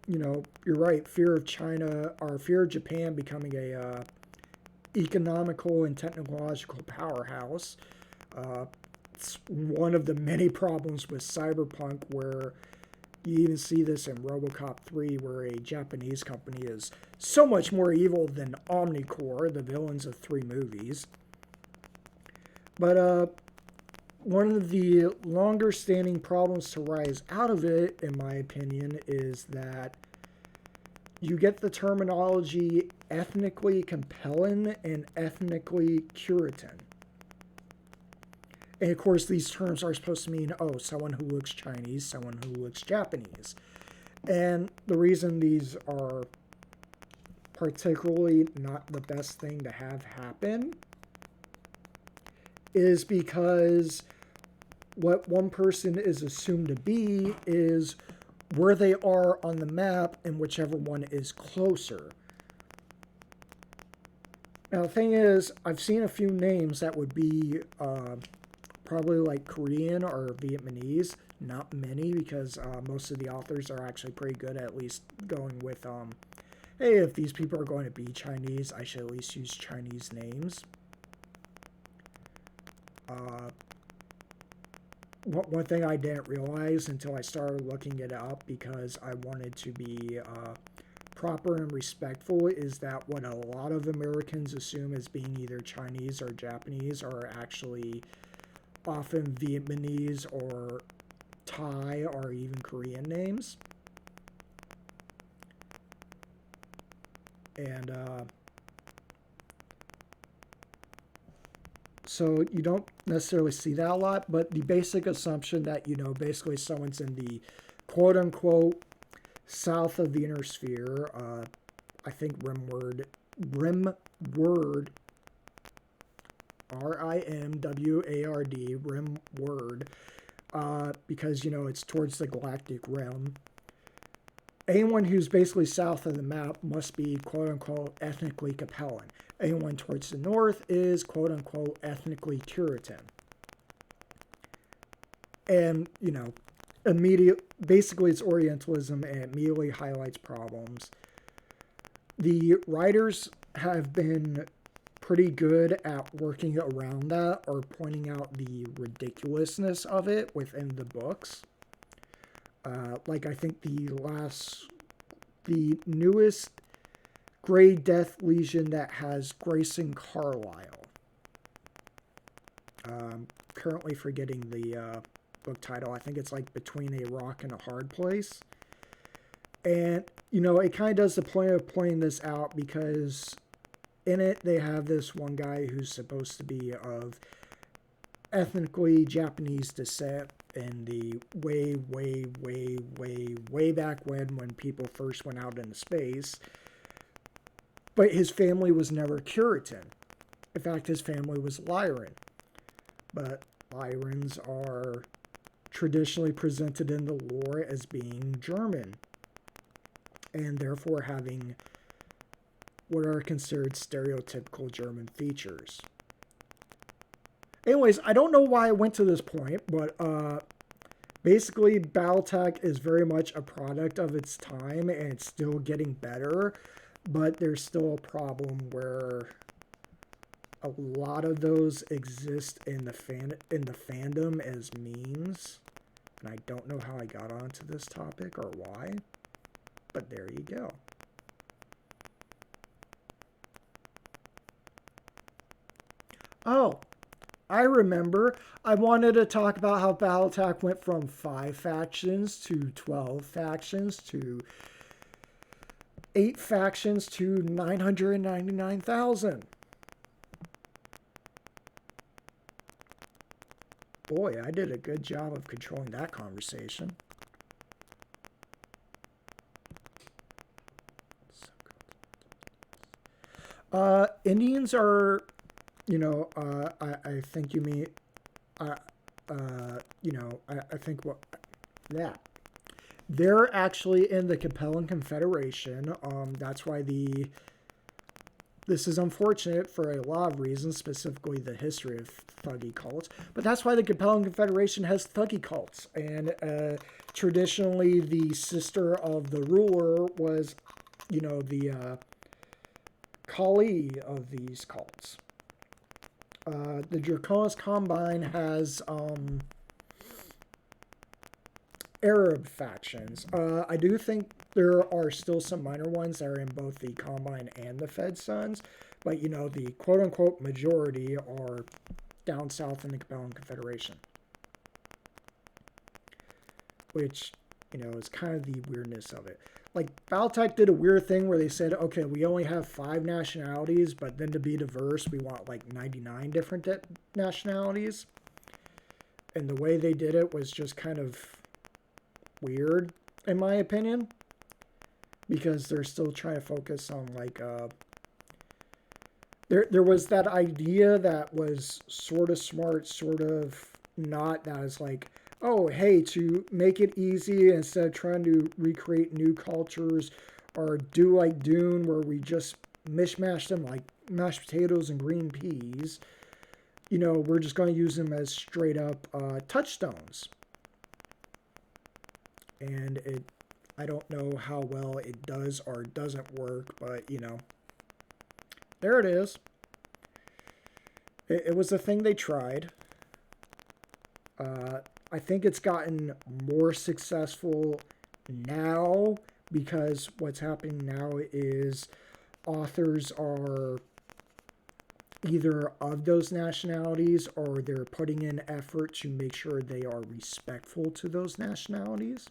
you're right, fear of China, or fear of Japan becoming a economical and technological powerhouse. It's one of the many problems with cyberpunk, where you even see this in RoboCop 3, where a Japanese company is so much more evil than Omnicorp, the villains of 3 movies. But one of the longer-standing problems to rise out of it, in my opinion, is that you get the terminology ethnically compelling and ethnically Puritan. And of course, these terms are supposed to mean, someone who looks Chinese, someone who looks Japanese. And the reason these are particularly not the best thing to have happen is because what one person is assumed to be is where they are on the map and whichever one is closer. Now, the thing is, I've seen a few names that would be... probably like Korean or Vietnamese. Not many, because most of the authors are actually pretty good at least going with, hey, if these people are going to be Chinese, I should at least use Chinese names. One thing I didn't realize until I started looking it up, because I wanted to be proper and respectful, is that what a lot of Americans assume as being either Chinese or Japanese are actually... often Vietnamese or Thai or even Korean names. And so you don't necessarily see that a lot, but the basic assumption that, basically someone's in the quote-unquote south of the inner sphere, I think Rimward, R-I-M-W-A-R-D, Rimward, because, it's towards the galactic rim. Anyone who's basically south of the map must be, quote-unquote, ethnically Capellan. Anyone towards the north is, quote-unquote, ethnically Puritan. And, basically it's Orientalism, and it immediately highlights problems. The writers have been pretty good at working around that, or pointing out the ridiculousness of it within the books. Like, I think the newest Grey Death Legion that has Grayson Carlisle. Currently forgetting the book title. I think it's like Between a Rock and a Hard Place. And, it kind of does the point of pointing this out, because in it, they have this one guy who's supposed to be of ethnically Japanese descent in the way back when people first went out into space. But his family was never Curitan. In fact, his family was Lyran. But Lyrans are traditionally presented in the lore as being German, and therefore having what are considered stereotypical German features. Anyways, I don't know why I went to this point, but basically Battletech is very much a product of its time, and it's still getting better, but there's still a problem where a lot of those exist in the fandom as memes, and I don't know how I got onto this topic or why, but there you go. Oh, I remember. I wanted to talk about how Battletech went from 5 factions to 12 factions to 8 factions to 999,000. Boy, I did a good job of controlling that conversation. Indians are, I think you mean, I think what, that. They're actually in the Capellan Confederation. That's why this is unfortunate for a lot of reasons, specifically the history of thuggy cults. But that's why the Capellan Confederation has thuggy cults. And traditionally, the sister of the ruler was, the Kali of these cults. The Draconis Combine has Arab factions. I do think there are still some minor ones that are in both the Combine and the Fed Sons, but the quote-unquote majority are down south in the Capellan Confederation, which is kind of the weirdness of it. Like, Battletech did a weird thing where they said, okay, we only have 5 nationalities, but then to be diverse, we want like 99 different nationalities. And the way they did it was just kind of weird, in my opinion, because they're still trying to focus on like there was that idea that was sort of smart, sort of not, that is like, oh hey, to make it easy, instead of trying to recreate new cultures or do like Dune where we just mishmash them like mashed potatoes and green peas, we're just going to use them as straight up touchstones. And I don't know how well it does or doesn't work, but there it is. It was a thing they tried. I think it's gotten more successful now because what's happening now is authors are either of those nationalities or they're putting in effort to make sure they are respectful to those nationalities,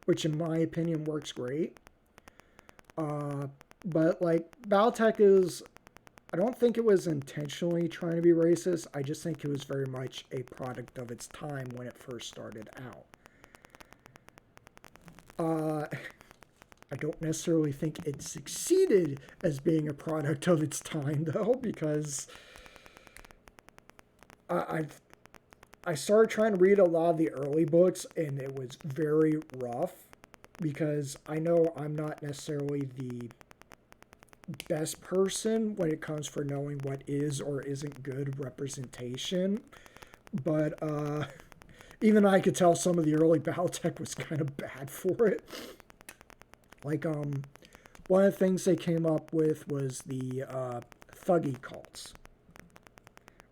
which in my opinion works great. But like Battletech is, I don't think it was intentionally trying to be racist. I just think it was very much a product of its time when it first started out. I don't necessarily think it succeeded as being a product of its time, though, because I started trying to read a lot of the early books, and it was very rough, because I know I'm not necessarily the best person when it comes for knowing what is or isn't good representation, but even I could tell some of the early Battletech was kind of bad for it. Like, one of the things they came up with was the thuggy cults.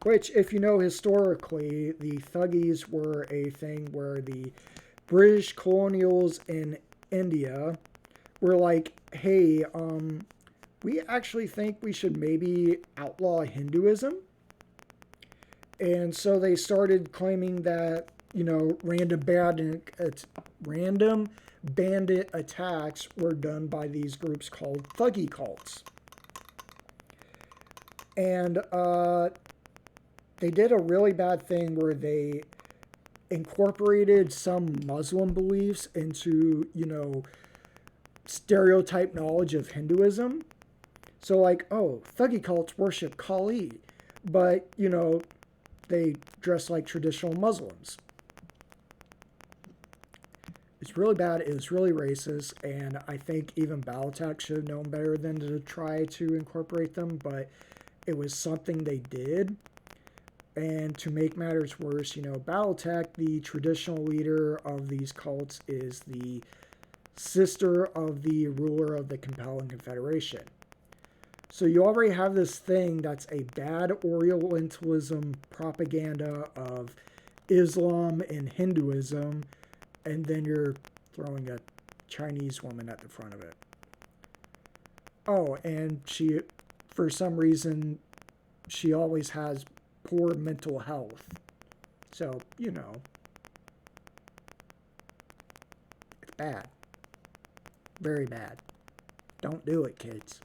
Which, if you know historically, the thuggies were a thing where the British colonials in India were like, hey, we actually think we should maybe outlaw Hinduism. And so they started claiming that, random bandit attacks were done by these groups called thuggy cults. And they did a really bad thing where they incorporated some Muslim beliefs into, stereotype knowledge of Hinduism. So, like, oh, Thuggee cults worship Kali, but, they dress like traditional Muslims. It's really bad. It was really racist, and I think even Battletech should have known better than to try to incorporate them, but it was something they did. And to make matters worse, Battletech, the traditional leader of these cults, is the sister of the ruler of the Compelling Confederation. So you already have this thing that's a bad Orientalism propaganda of Islam and Hinduism, and then you're throwing a Chinese woman at the front of it. Oh, and she, for some reason, she always has poor mental health. So, it's bad. Very bad. Don't do it, kids.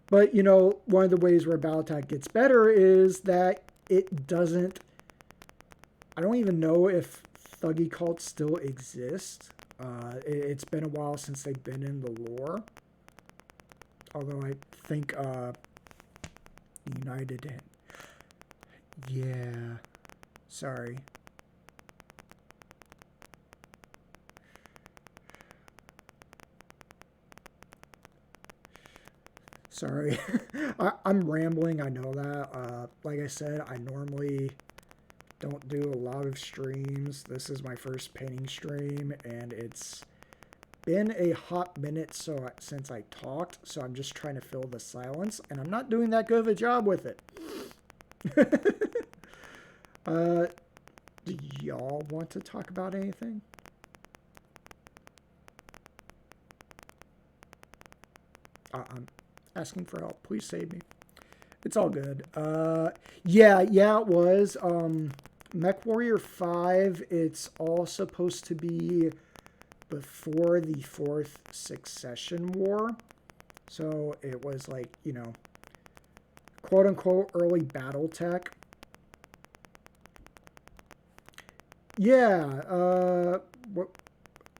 But, one of the ways where Battletech gets better is that it doesn't... I don't even know if Thuggee cults still exist. It's been a while since they've been in the lore. Although I think United... Yeah. Sorry. Sorry. I'm rambling, I know that. Like I said, I normally don't do a lot of streams. This is my first painting stream, and it's been a hot minute since I talked, so I'm just trying to fill the silence, and I'm not doing that good of a job with it. Do y'all want to talk about anything? I'm asking for help. Please save me. It's all good. Yeah, it was. Mech Warrior 5, it's all supposed to be before the Fourth Succession War. So it was like, quote unquote early Battletech. Yeah,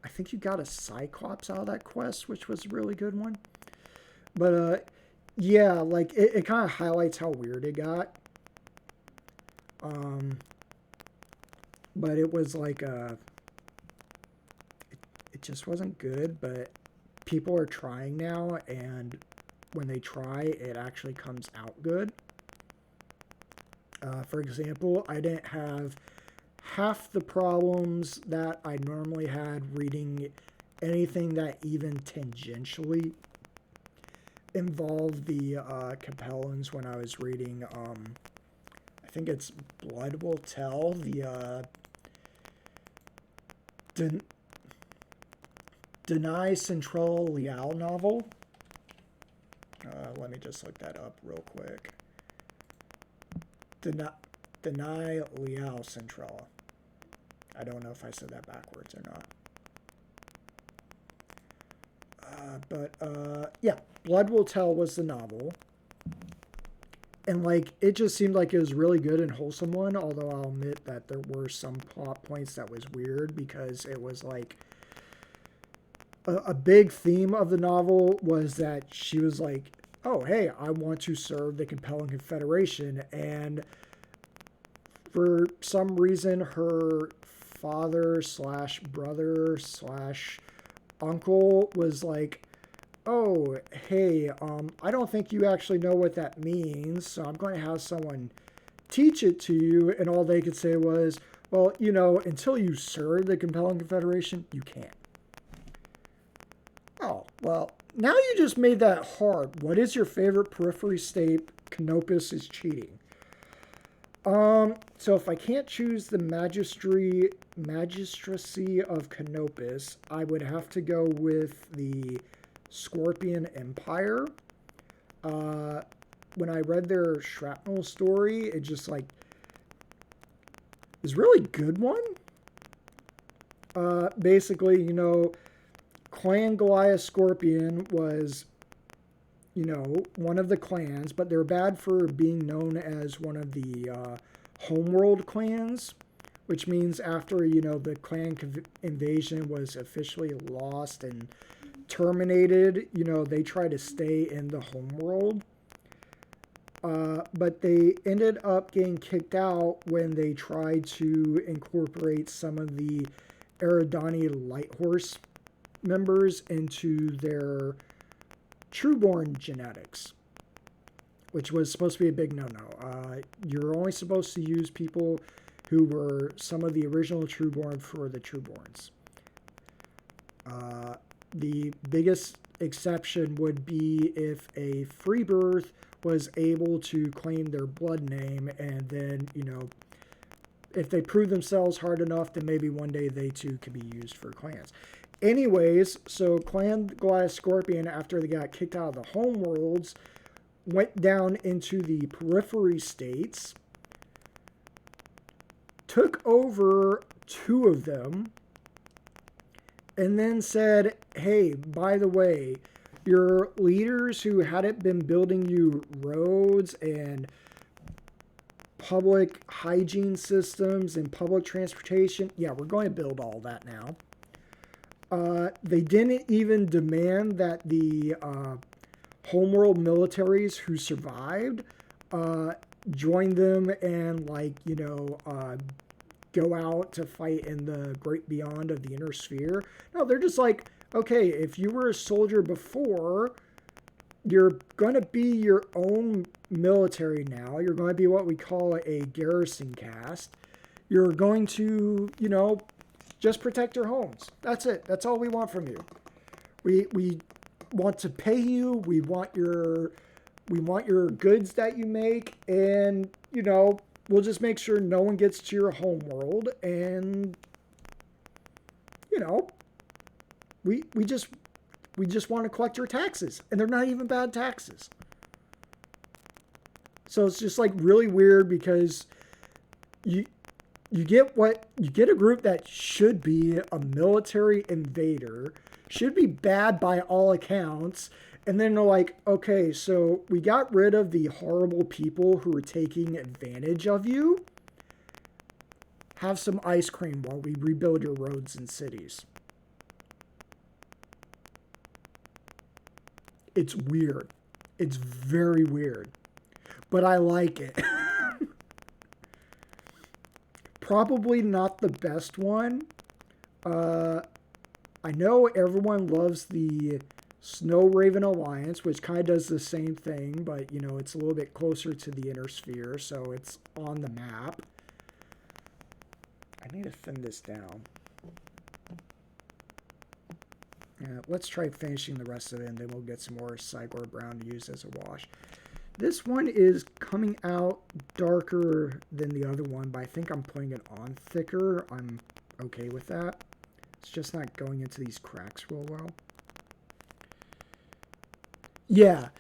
I think you got a Cyclops out of that quest, which was a really good one. But yeah, like it kind of highlights how weird it got. But it was like it just wasn't good. But people are trying now, and when they try, it actually comes out good. For example, I didn't have half the problems that I normally had reading anything that even tangentially involved the Capellans when I was reading, I think it's Blood Will Tell, the Deny Central Liao novel. Let me just look that up real quick. Deny Liao Central. I don't know if I said that backwards or not. But yeah, Blood Will Tell was the novel. And, like, it just seemed like it was really good and wholesome one, although I'll admit that there were some plot points that was weird because it was, like, a big theme of the novel was that she was like, oh, hey, I want to serve the Compelling Confederation, and for some reason her father / brother / uncle was like, oh, hey, I don't think you actually know what that means, so I'm going to have someone teach it to you. And all they could say was, well, until you serve the Compelling Confederation, you can't. Oh, well, now you just made that hard. What is your favorite periphery state? Canopus is cheating. So if I can't choose the magistracy of Canopus, I would have to go with the Scorpion Empire. When I read their Shrapnel story, it just like is a really good one. Basically, Clan Goliath Scorpion was one of the clans, but they're bad for being known as one of the homeworld clans, which means after, the clan invasion was officially lost and terminated, they try to stay in the homeworld. But they ended up getting kicked out when they tried to incorporate some of the Eridani Light Horse members into their Trueborn genetics, which was supposed to be a big no-no. You're only supposed to use people who were some of the original Trueborn for the Trueborns. The biggest exception would be if a Freebirth was able to claim their blood name, and then, if they prove themselves hard enough, then maybe one day they too could be used for clans. Anyways, so Clan Goliath Scorpion, after they got kicked out of the homeworlds, went down into the periphery states, took over 2 of them, and then said, hey, by the way, your leaders who hadn't been building you roads and public hygiene systems and public transportation, yeah, we're going to build all that now. They didn't even demand that the homeworld militaries who survived join them and, go out to fight in the great beyond of the inner sphere. No, they're just like, okay, if you were a soldier before, you're going to be your own military now. You're going to be what we call a garrison caste. You're going to, just protect your homes. That's it. That's all we want from you. We want to pay you. We want your goods that you make, and, we'll just make sure no one gets to your home world, and, we just want to collect your taxes, and they're not even bad taxes. So it's just really weird, because you get a group that should be a military invader, should be bad by all accounts, and then they're like, okay, so we got rid of the horrible people who were taking advantage of you. Have some ice cream while we rebuild your roads and cities. It's weird. It's very weird. But I like it. Probably not the best one. I know everyone loves the Snow Raven Alliance, which kind of does the same thing, but, it's a little bit closer to the inner sphere, so it's on the map. I need to thin this down. Let's try finishing the rest of it, and then we'll get some more Cygor Brown to use as a wash. This one is coming out darker than the other one, but I think I'm putting it on thicker. I'm okay with that. It's just not going into these cracks real well. Yeah,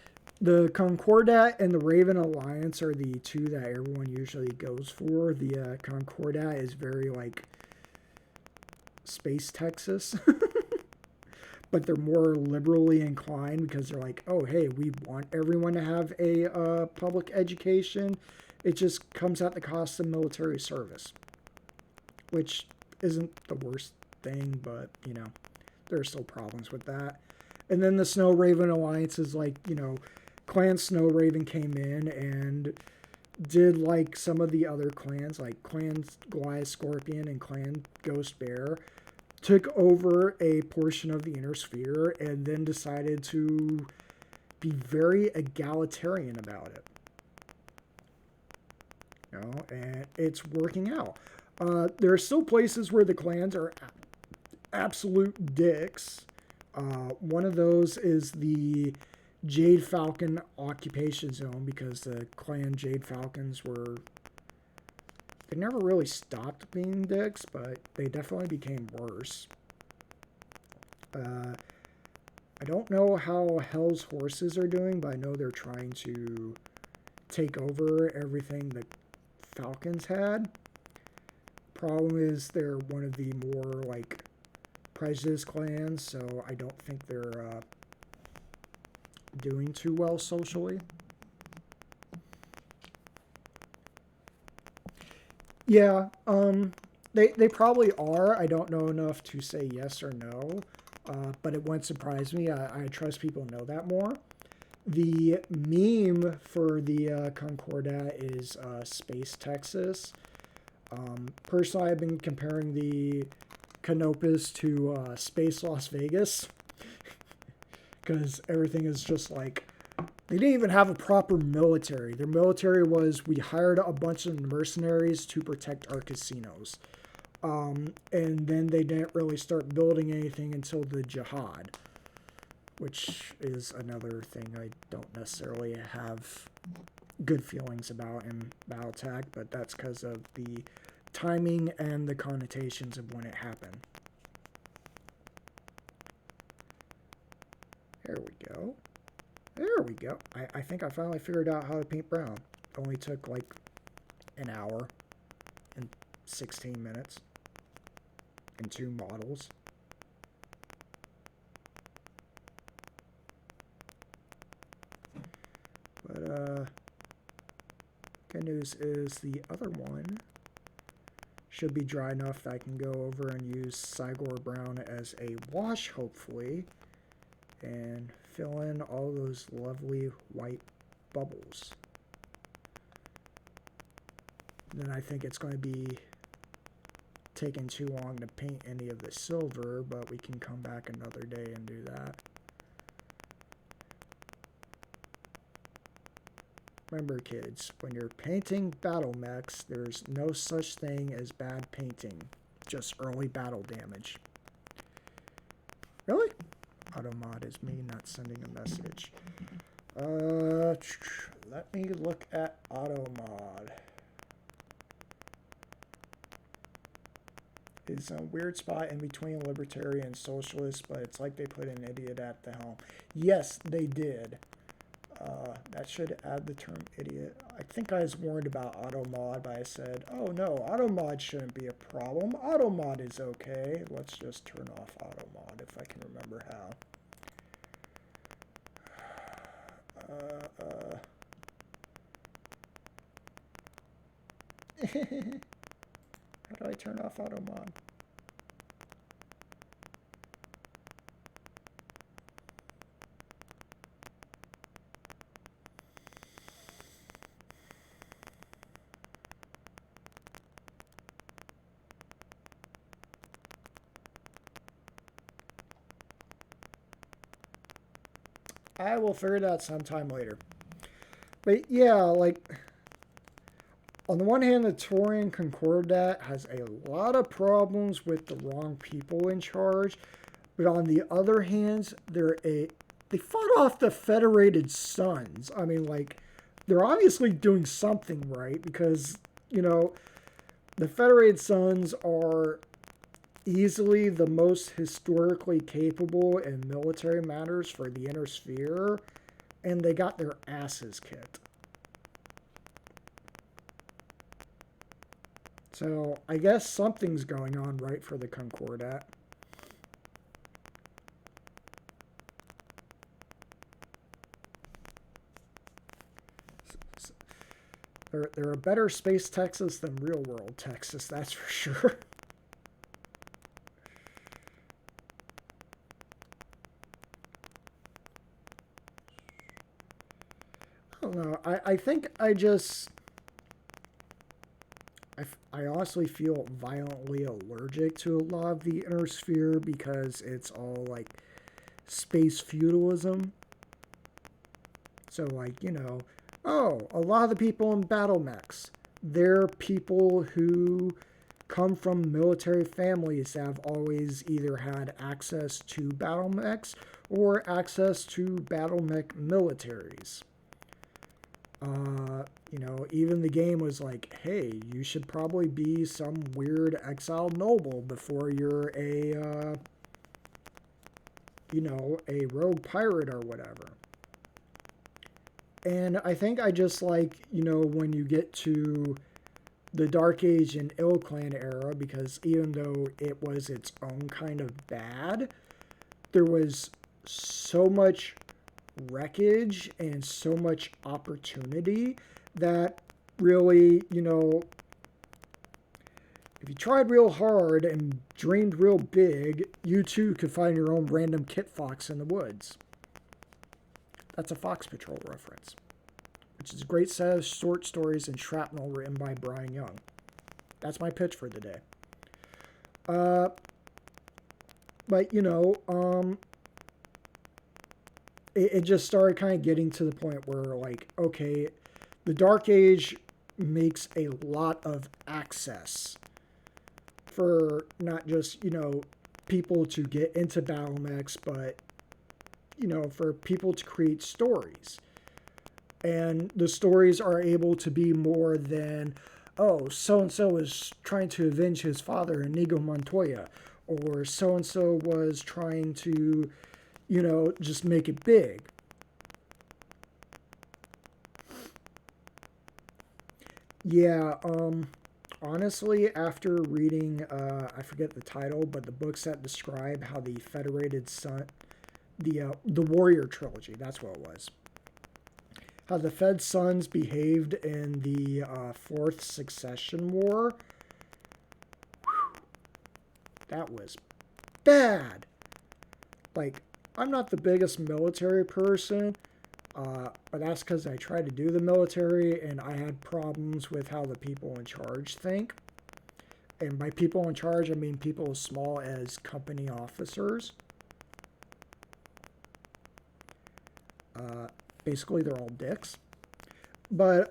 the Concordat and the Raven Alliance are the 2 that everyone usually goes for. The Concordat is very, Space Texas. But they're more liberally inclined, because they're like, oh, hey, we want everyone to have a public education. It just comes at the cost of military service, which isn't the worst thing, but, there are still problems with that. And then the Snow Raven Alliance is Clan Snow Raven came in and did some of the other clans, like Clan Goliath Scorpion and Clan Ghost Bear, took over a portion of the inner sphere, and then decided to be very egalitarian about it. And it's working out. There are still places where the clans are absolute dicks. One of those is the Jade Falcon occupation zone, because the clan Jade Falcons they never really stopped being dicks, but they definitely became worse. I don't know how Hell's Horses are doing, but I know they're trying to take over everything the Falcons had. Problem is, they're one of the more, prejudiced clans, so I don't think they're doing too well socially. Yeah, they probably are. I don't know enough to say yes or no, but it wouldn't surprise me. I trust people know that more. The meme for the Concordat is Space Texas. Personally, I've been comparing the Canopus to Space Las Vegas because everything is just like they didn't even have a proper military. Their military was we hired a bunch of mercenaries to protect our casinos. And then they didn't really start building anything until the jihad, which is another thing I don't necessarily have good feelings about in Battletech, but that's because of the timing and the connotations of when it happened. There we go. There we go. I think I finally figured out how to paint brown. It only took like an hour and 16 minutes and 2 models. But good news is the other one should be dry enough that I can go over and use Cygor Brown as a wash, hopefully, and fill in all those lovely white bubbles. And then I think it's going to be taking too long to paint any of the silver, but we can come back another day and do that. Remember, kids, when you're painting battle mechs, there's no such thing as bad painting, just early battle damage. Really? Automod is me not sending a message. Let me look at Automod. It's a weird spot in between libertarian and socialist, but it's like they put an idiot at the helm. Yes, they did. That should add the term idiot. I think I was warned about Automod, but I said, oh no, Automod shouldn't be a problem. Automod is okay. Let's just turn off Automod if I can remember how. How do I turn off Automod? I will figure it out sometime later. But yeah, like, on the one hand, the Taurian Concordat has a lot of problems with the wrong people in charge. But on the other hand, they fought off the Federated Suns. I mean, like, they're obviously doing something right because, you know, the Federated Suns are easily the most historically capable in military matters for the Inner Sphere, and they got their asses kicked. So I guess something's going on right for the Concordat. There are better Space Texas than real world Texas, that's for sure. I don't know. I think I honestly feel violently allergic to a lot of the Inner Sphere because it's all like space feudalism. So like, you know, oh, a lot of the people in battle mechs, they're people who come from military families that have always either had access to battle mechs or access to battle mech militaries. You know, even the game was like, hey, you should probably be some weird exiled noble before you're a, you know, a rogue pirate or whatever. And I think I just like, you know, when you get to the Dark Age and Ill Clan era, because even though it was its own kind of bad, there was so much wreckage and so much opportunity that really, if you tried real hard and dreamed real big, you too could find your own random Kit Fox in the woods. That's a Fox Patrol reference, which is a great set of short stories and shrapnel written by Brian Young. That's my pitch for the day. But, it just started kind of getting to the point where, like, okay, the Dark Age makes a lot of access for not just, people to get into Battlemechs, but, for people to create stories. And the stories are able to be more than, oh, so-and-so is trying to avenge his father, Inigo Montoya, or so-and-so was trying to, just make it big. Yeah, honestly, after reading, I forget the title, but the books that describe how the Federated Sun, the Warrior Trilogy, that's what it was. How the Fed Sons behaved in the Fourth Succession War. Whew, that was bad. Like, I'm not the biggest military person, but that's because I tried to do the military and I had problems with how the people in charge think. And by people in charge, I mean people as small as company officers. Basically, they're all dicks. But,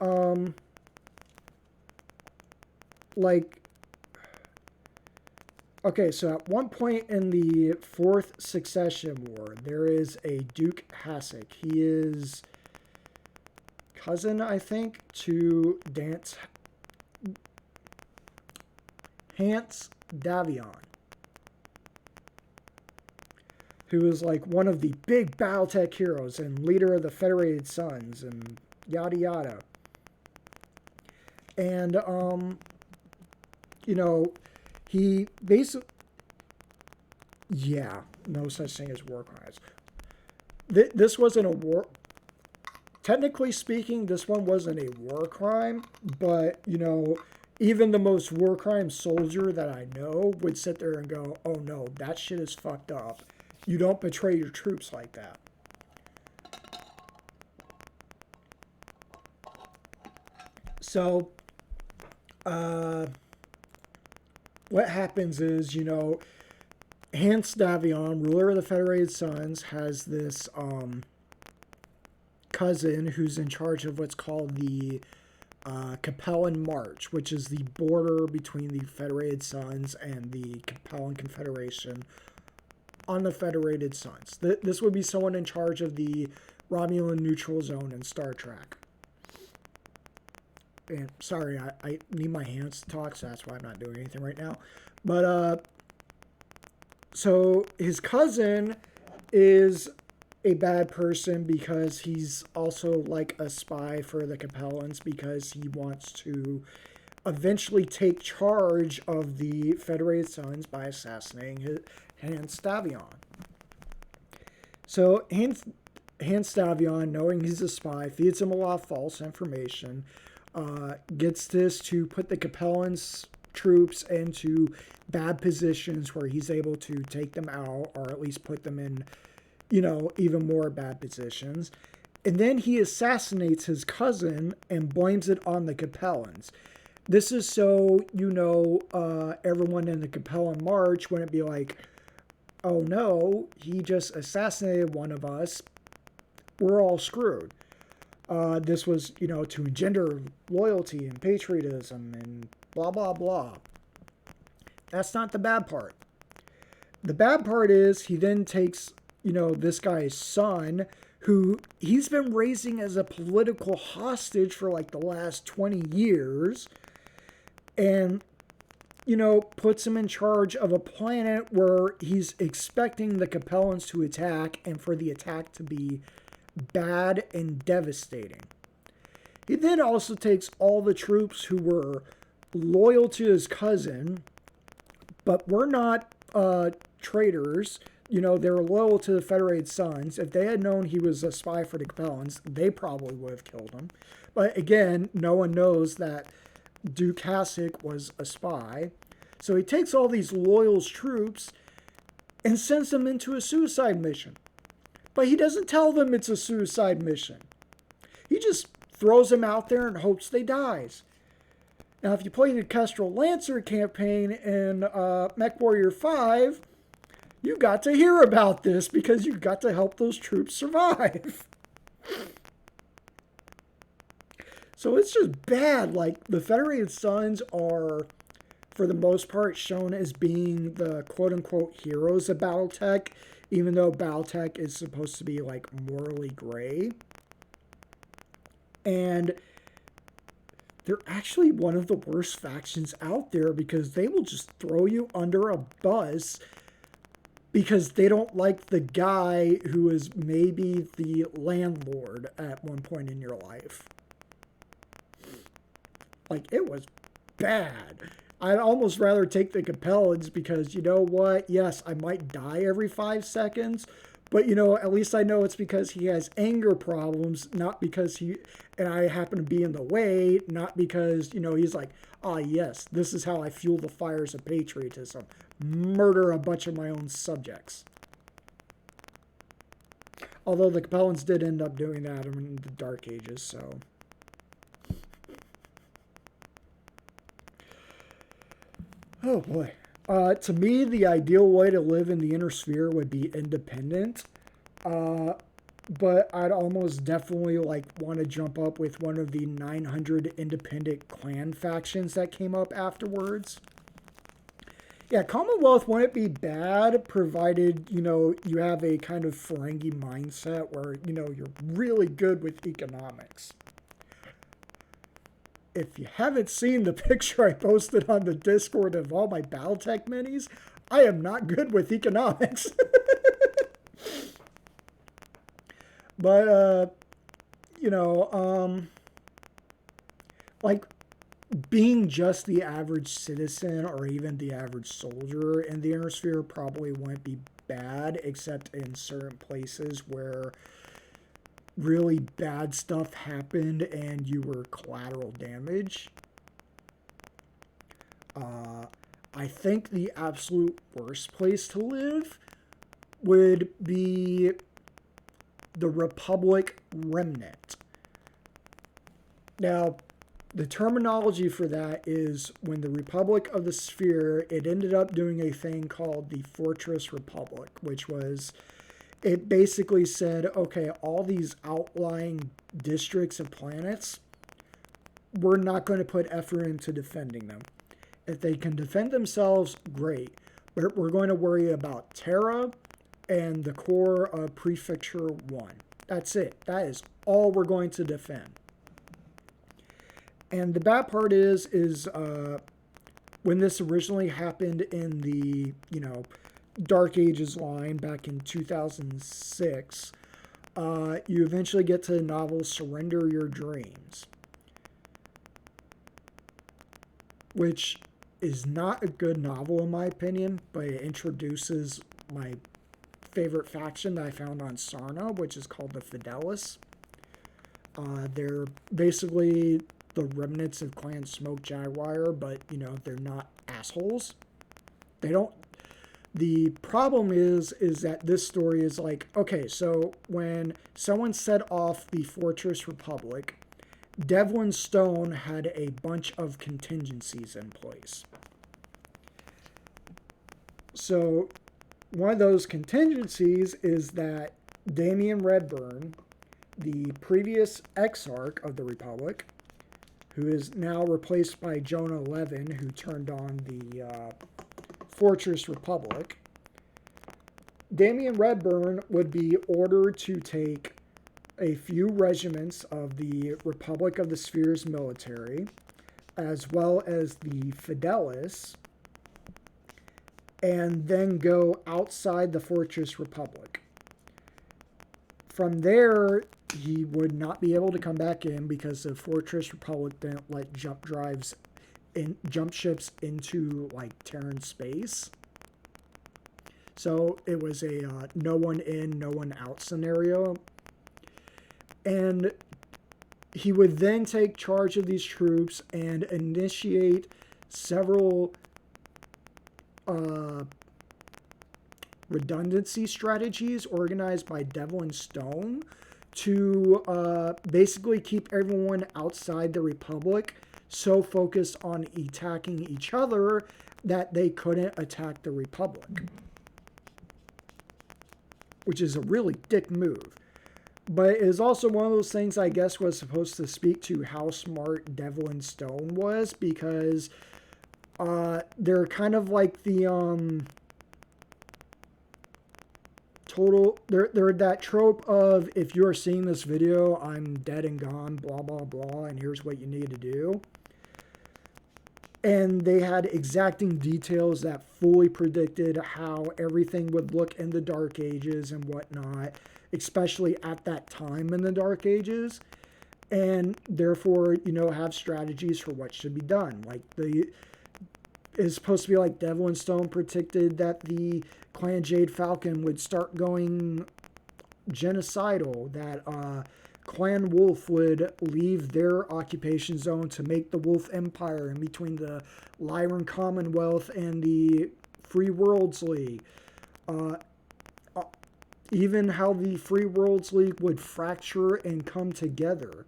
okay, so at one point in the Fourth Succession War, there is a Duke Hassick. He is cousin, I think, to Hans Davion, who is like one of the big Battletech heroes and leader of the Federated Sons and yada yada. And, he basically, yeah, no such thing as war crimes. This wasn't a war. Technically speaking, this one wasn't a war crime, but, even the most war crime soldier that I know would sit there and go, oh no, that shit is fucked up. You don't betray your troops like that. So, what happens is, Hans Davion, ruler of the Federated Sons, has this cousin who's in charge of what's called the Capellan March, which is the border between the Federated Sons and the Capellan Confederation on the Federated Sons. This would be someone in charge of the Romulan Neutral Zone in Star Trek. And sorry, I need my hands to talk, so that's why I'm not doing anything right now. But, so his cousin is a bad person because he's also like a spy for the Capellans because he wants to eventually take charge of the Federated Sons by assassinating Hans Davion. So Hans Davion, knowing he's a spy, feeds him a lot of false information, gets this to put the Capellans troops into bad positions where he's able to take them out or at least put them in, even more bad positions. And then he assassinates his cousin and blames it on the Capellans. This is so, everyone in the Capellan March wouldn't be like, oh no, he just assassinated one of us. We're all screwed. This was, to engender loyalty and patriotism and blah, blah, blah. That's not the bad part. The bad part is he then takes, this guy's son, who he's been raising as a political hostage for like the last 20 years, and, puts him in charge of a planet where he's expecting the Capellans to attack and for the attack to be bad and devastating. He then also takes all the troops who were loyal to his cousin, but were not traitors, they're loyal to the Federated Sons. If they had known he was a spy for the Capellans, they probably would have killed him. But again, no one knows that Duke Hassick was a spy. So he takes all these loyal troops and sends them into a suicide mission. But he doesn't tell them it's a suicide mission. He just throws them out there and hopes they dies. Now, if you play the Kestrel Lancer campaign in Mech Warrior 5, you got to hear about this because you got to help those troops survive. So it's just bad. Like, the Federated Sons are, for the most part, shown as being the quote-unquote heroes of Battletech, even though Battletech is supposed to be, like, morally gray. And they're actually one of the worst factions out there because they will just throw you under a bus because they don't like the guy who is maybe the landlord at one point in your life. Like, it was bad. I'd almost rather take the Capellans because, you know what? Yes, I might die every 5 seconds, but, at least I know it's because he has anger problems, not because and I happen to be in the way, not because, he's like, yes, this is how I fuel the fires of patriotism. Murder a bunch of my own subjects. Although the Capellans did end up doing that in the Dark Ages, so. Oh boy. To me, the ideal way to live in the Inner Sphere would be independent. But I'd almost definitely want to jump up with one of the 900 independent clan factions that came up afterwards. Yeah, Commonwealth wouldn't be bad, provided, you have a kind of Ferengi mindset where, you're really good with economics. If you haven't seen the picture I posted on the Discord of all my Battletech minis, I am not good with economics. But, being just the average citizen or even the average soldier in the Inner Sphere probably wouldn't be bad, except in certain places where really bad stuff happened and you were collateral damage. I think the absolute worst place to live would be the Republic Remnant. Now, the terminology for that is when the Republic of the Sphere, it ended up doing a thing called the Fortress Republic, which was, it basically said, okay, all these outlying districts of planets, we're not going to put effort into defending them. If they can defend themselves, great. But we're going to worry about Terra and the core of Prefecture 1. That's it. That is all we're going to defend. And the bad part is when this originally happened in the, Dark Ages line back in 2006, you eventually get to the novel Surrender Your Dreams, which is not a good novel in my opinion, but it introduces my favorite faction that I found on Sarna, which is called the Fidelis. They're basically the remnants of Clan Smoke Jaguar, but, they're not assholes. The problem is that this story is okay, so when someone set off the Fortress Republic, Devlin Stone had a bunch of contingencies in place. So one of those contingencies is that Damian Redburn, the previous Exarch of the Republic, who is now replaced by Jonah Levin, who turned on the Fortress Republic, Damian Redburn would be ordered to take a few regiments of the Republic of the Sphere's military, as well as the Fidelis, and then go outside the Fortress Republic. From there, he would not be able to come back in because the Fortress Republic didn't let jump ships into Terran space. So it was a no one in, no one out scenario. And he would then take charge of these troops and initiate several redundancy strategies organized by Devlin Stone to basically keep everyone outside the Republic so focused on attacking each other that they couldn't attack the Republic, which is a really dick move. But it is also one of those things I guess was supposed to speak to how smart Devlin Stone was, because they're kind of like the they're that trope of, if you're seeing this video, I'm dead and gone, blah blah blah, and here's what you need to do. And they had exacting details that fully predicted how everything would look in the Dark Ages and whatnot, especially at that time in the Dark Ages, and therefore, you know, have strategies for what should be done. Like it's supposed to be like Devlin Stone predicted that the Clan Jade Falcon would start going genocidal, that Clan Wolf would leave their occupation zone to make the Wolf Empire in between the Lyran Commonwealth and the Free Worlds League. Even how the Free Worlds League would fracture and come together.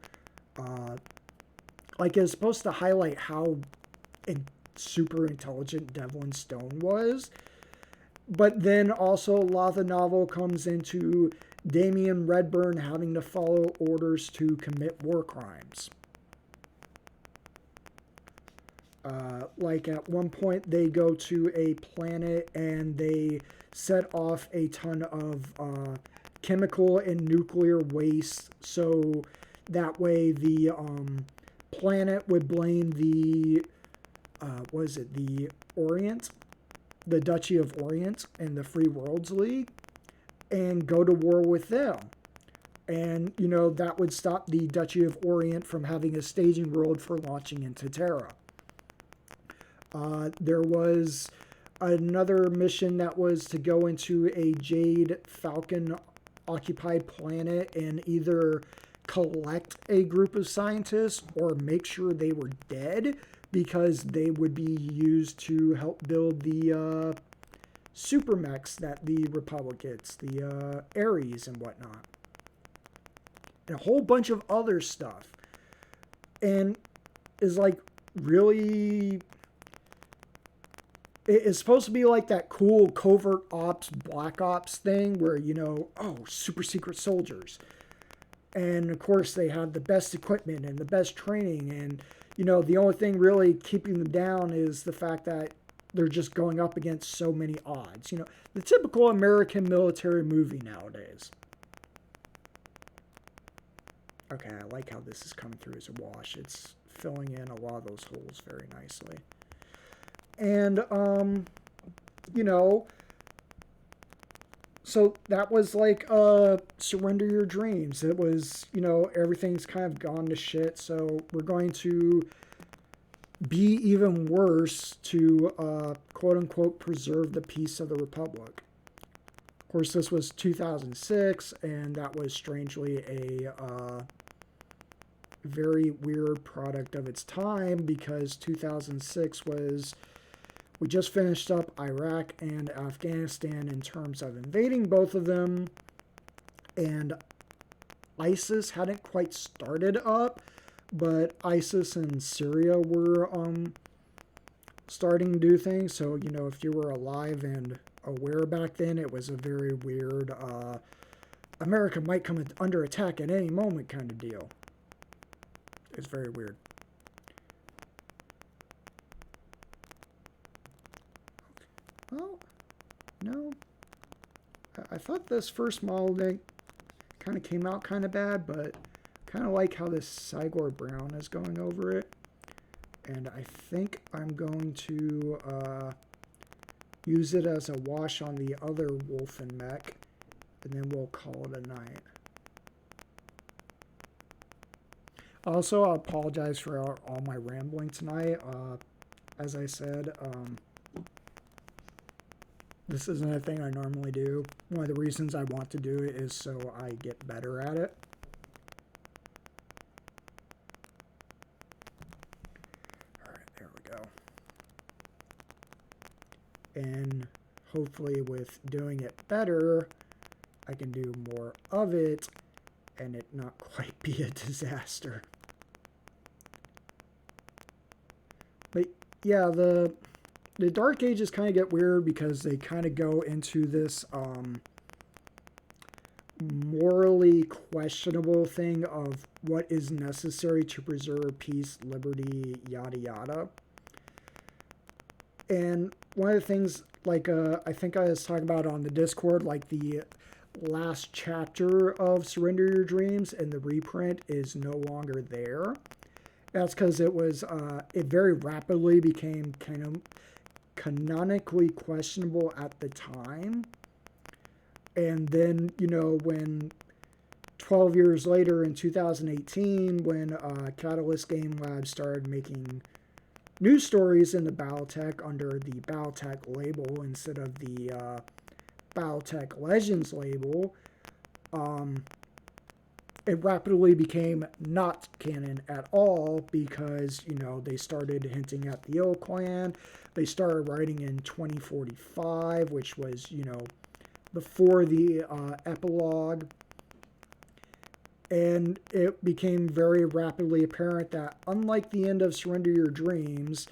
Like, it's supposed to highlight how super intelligent Devlin Stone was. But then also a lot of the novel comes into Damian Redburn having to follow orders to commit war crimes. Like at one point they go to a planet and they set off a ton of chemical and nuclear waste, so that way the planet would blame the the Orient, the Duchy of Orient and the Free Worlds League, and go to war with them. And, you know, that would stop the Duchy of Orient from having a staging world for launching into Terra. There was another mission that was to go into a Jade Falcon occupied planet and either collect a group of scientists or make sure they were dead, because they would be used to help build the super mechs that the Republic gets, the Ares and whatnot. And a whole bunch of other stuff. And is like really... It's supposed to be like that cool covert ops, black ops thing where, you know, oh, super secret soldiers. And of course they have the best equipment and the best training, and you know, the only thing really keeping them down is the fact that they're just going up against so many odds. You know, the typical American military movie nowadays. Okay, I like how this is coming through as a wash. It's filling in a lot of those holes very nicely. And, you know, so that was like, surrender your dreams. It was, you know, everything's kind of gone to shit, so we're going to be even worse to, quote-unquote, preserve the peace of the Republic. Of course, this was 2006, and that was strangely a very weird product of its time, because 2006 was... we just finished up Iraq and Afghanistan in terms of invading both of them, and ISIS hadn't quite started up, but ISIS and Syria were starting to do things. So, you know, if you were alive and aware back then, it was a very weird America might come under attack at any moment kind of deal. It's very weird. Oh, no. I thought this first model kind of came out kind of bad, but kind of like how this Cygor Brown is going over it. And I think I'm going to use it as a wash on the other Wulfen mech, and then we'll call it a night. Also, I apologize for all my rambling tonight. As I said, This isn't a thing I normally do. One of the reasons I want to do it is so I get better at it. Alright, there we go. And hopefully with doing it better, I can do more of it and it not quite be a disaster. But yeah, the Dark Ages kind of get weird because they kind of go into this morally questionable thing of what is necessary to preserve peace, liberty, yada yada. And one of the things, like I think I was talking about on the Discord, like the last chapter of Surrender Your Dreams and the reprint is no longer there. That's because it was, it very rapidly became kind of canonically questionable at the time. And then, you know, when 12 years later in 2018, when Catalyst Game Lab started making news stories in the Battletech under the Battletech label instead of the Battletech Legends label, it rapidly became not canon at all because, you know, they started hinting at the Ill Clan. They started writing in 2045, which was, you know, before the epilogue. And it became very rapidly apparent that, unlike the end of Surrender Your Dreams,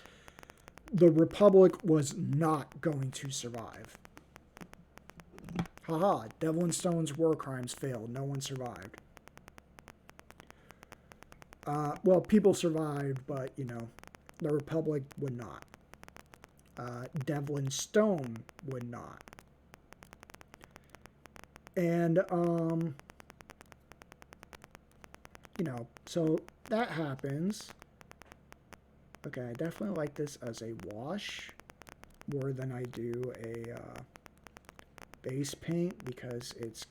the Republic was not going to survive. Haha, Devil and Stone's war crimes failed. No one survived. Well, people survived, but, you know, the Republic would not. Devil and Stone would not. And, you know, so that happens. Okay, I definitely like this as a wash more than I do a base paint because it's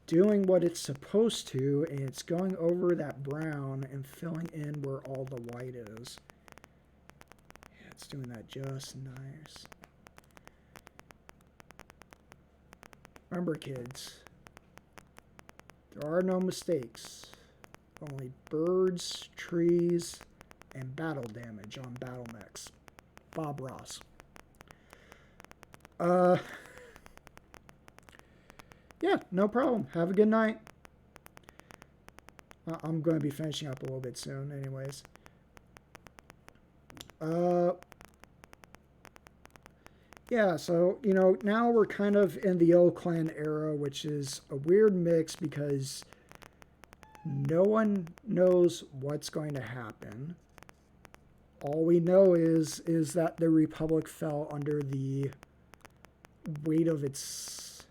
doing what it's supposed to, and it's going over that brown and filling in where all the white is. Yeah, it's doing that just nice. Remember, kids, there are no mistakes. Only birds, trees, and battle damage on battle mechs. Bob Ross. Yeah, no problem. Have a good night. I'm going to be finishing up a little bit soon anyways. Yeah, so, you know, now we're kind of in the Ill Clan era, which is a weird mix because no one knows what's going to happen. All we know is that the Republic fell under the weight of its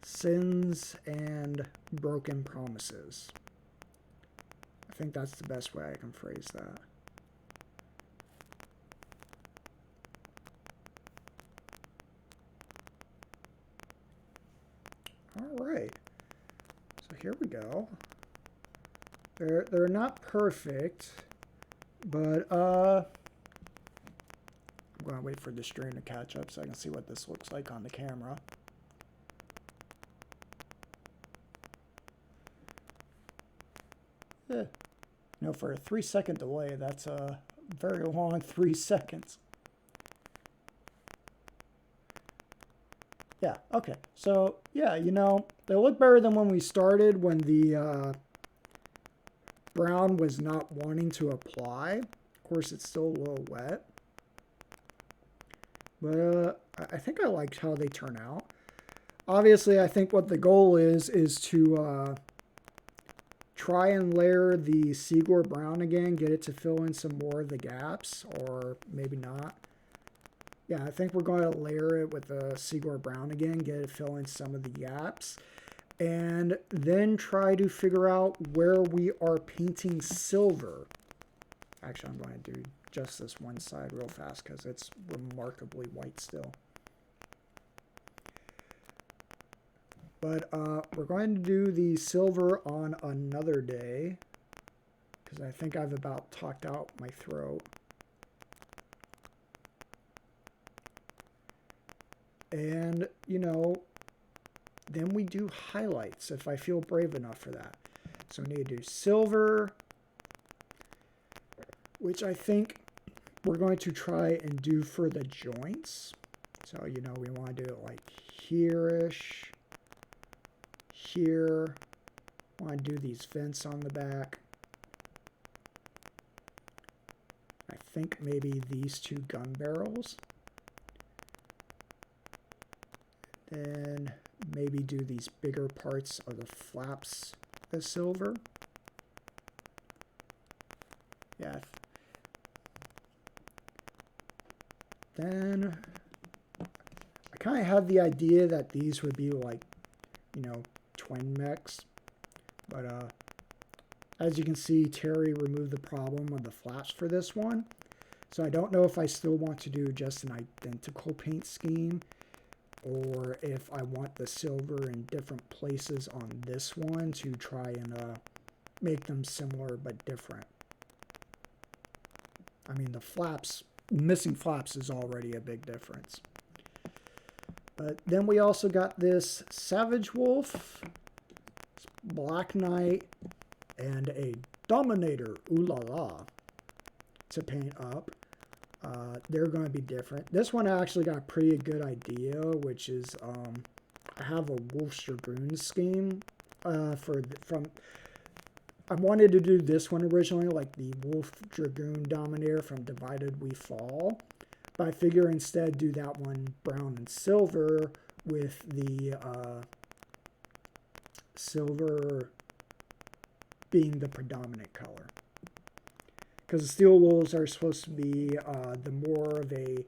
sins and broken promises. I think that's the best way I can phrase that. All right. So here we go. They're not perfect, but I'm going to wait for the stream to catch up so I can see what this looks like on the camera. Yeah. You know, for a 3-second delay, that's a very long 3 seconds. Yeah, okay. So, yeah, you know, they look better than when we started, when the brown was not wanting to apply. Of course, it's still a little wet. But I think I liked how they turn out. Obviously, I think what the goal is to try and layer the Seagore brown again, get it to fill in some more of the gaps, or maybe not. Yeah, I think we're going to layer it with the Seagore brown again, get it to fill in some of the gaps, and then try to figure out where we are painting silver. Actually, I'm going to do just this one side real fast because it's remarkably white still. But we're going to do the silver on another day because I think I've about talked out my throat. And, you know, then we do highlights if I feel brave enough for that. So we need to do silver, which I think we're going to try and do for the joints. So, you know, we want to do it like here-ish, here. Want to do these vents on the back. I think maybe these two gun barrels. Then maybe do these bigger parts of the flaps as silver. Yeah. Then I kind of had the idea that these would be like, you know, twin mechs. But as you can see, Terry removed the problem of the flaps for this one. So I don't know if I still want to do just an identical paint scheme, or if I want the silver in different places on this one to try and make them similar but different. I mean, the flaps, missing flaps is already a big difference. But then we also got this Savage Wolf, Black Knight, and a Dominator, ooh la la, to paint up. They're going to be different. This one I actually got a pretty good idea, which is I have a Wolf Dragoon scheme I wanted to do this one originally, like the Wolf Dragoon Dominator from Divided We Fall. But I figure instead do that one brown and silver with the silver being the predominant color. Because the Steel Wolves are supposed to be the more of a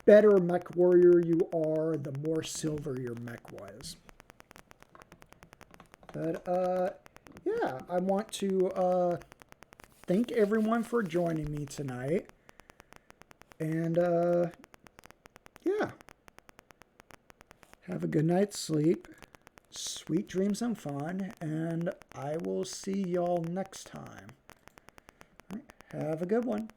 better mech warrior you are, the more silver your mech was. But yeah, I want to thank everyone for joining me tonight. And yeah, have a good night's sleep, sweet dreams and fun, and I will see y'all next time. Have a good one.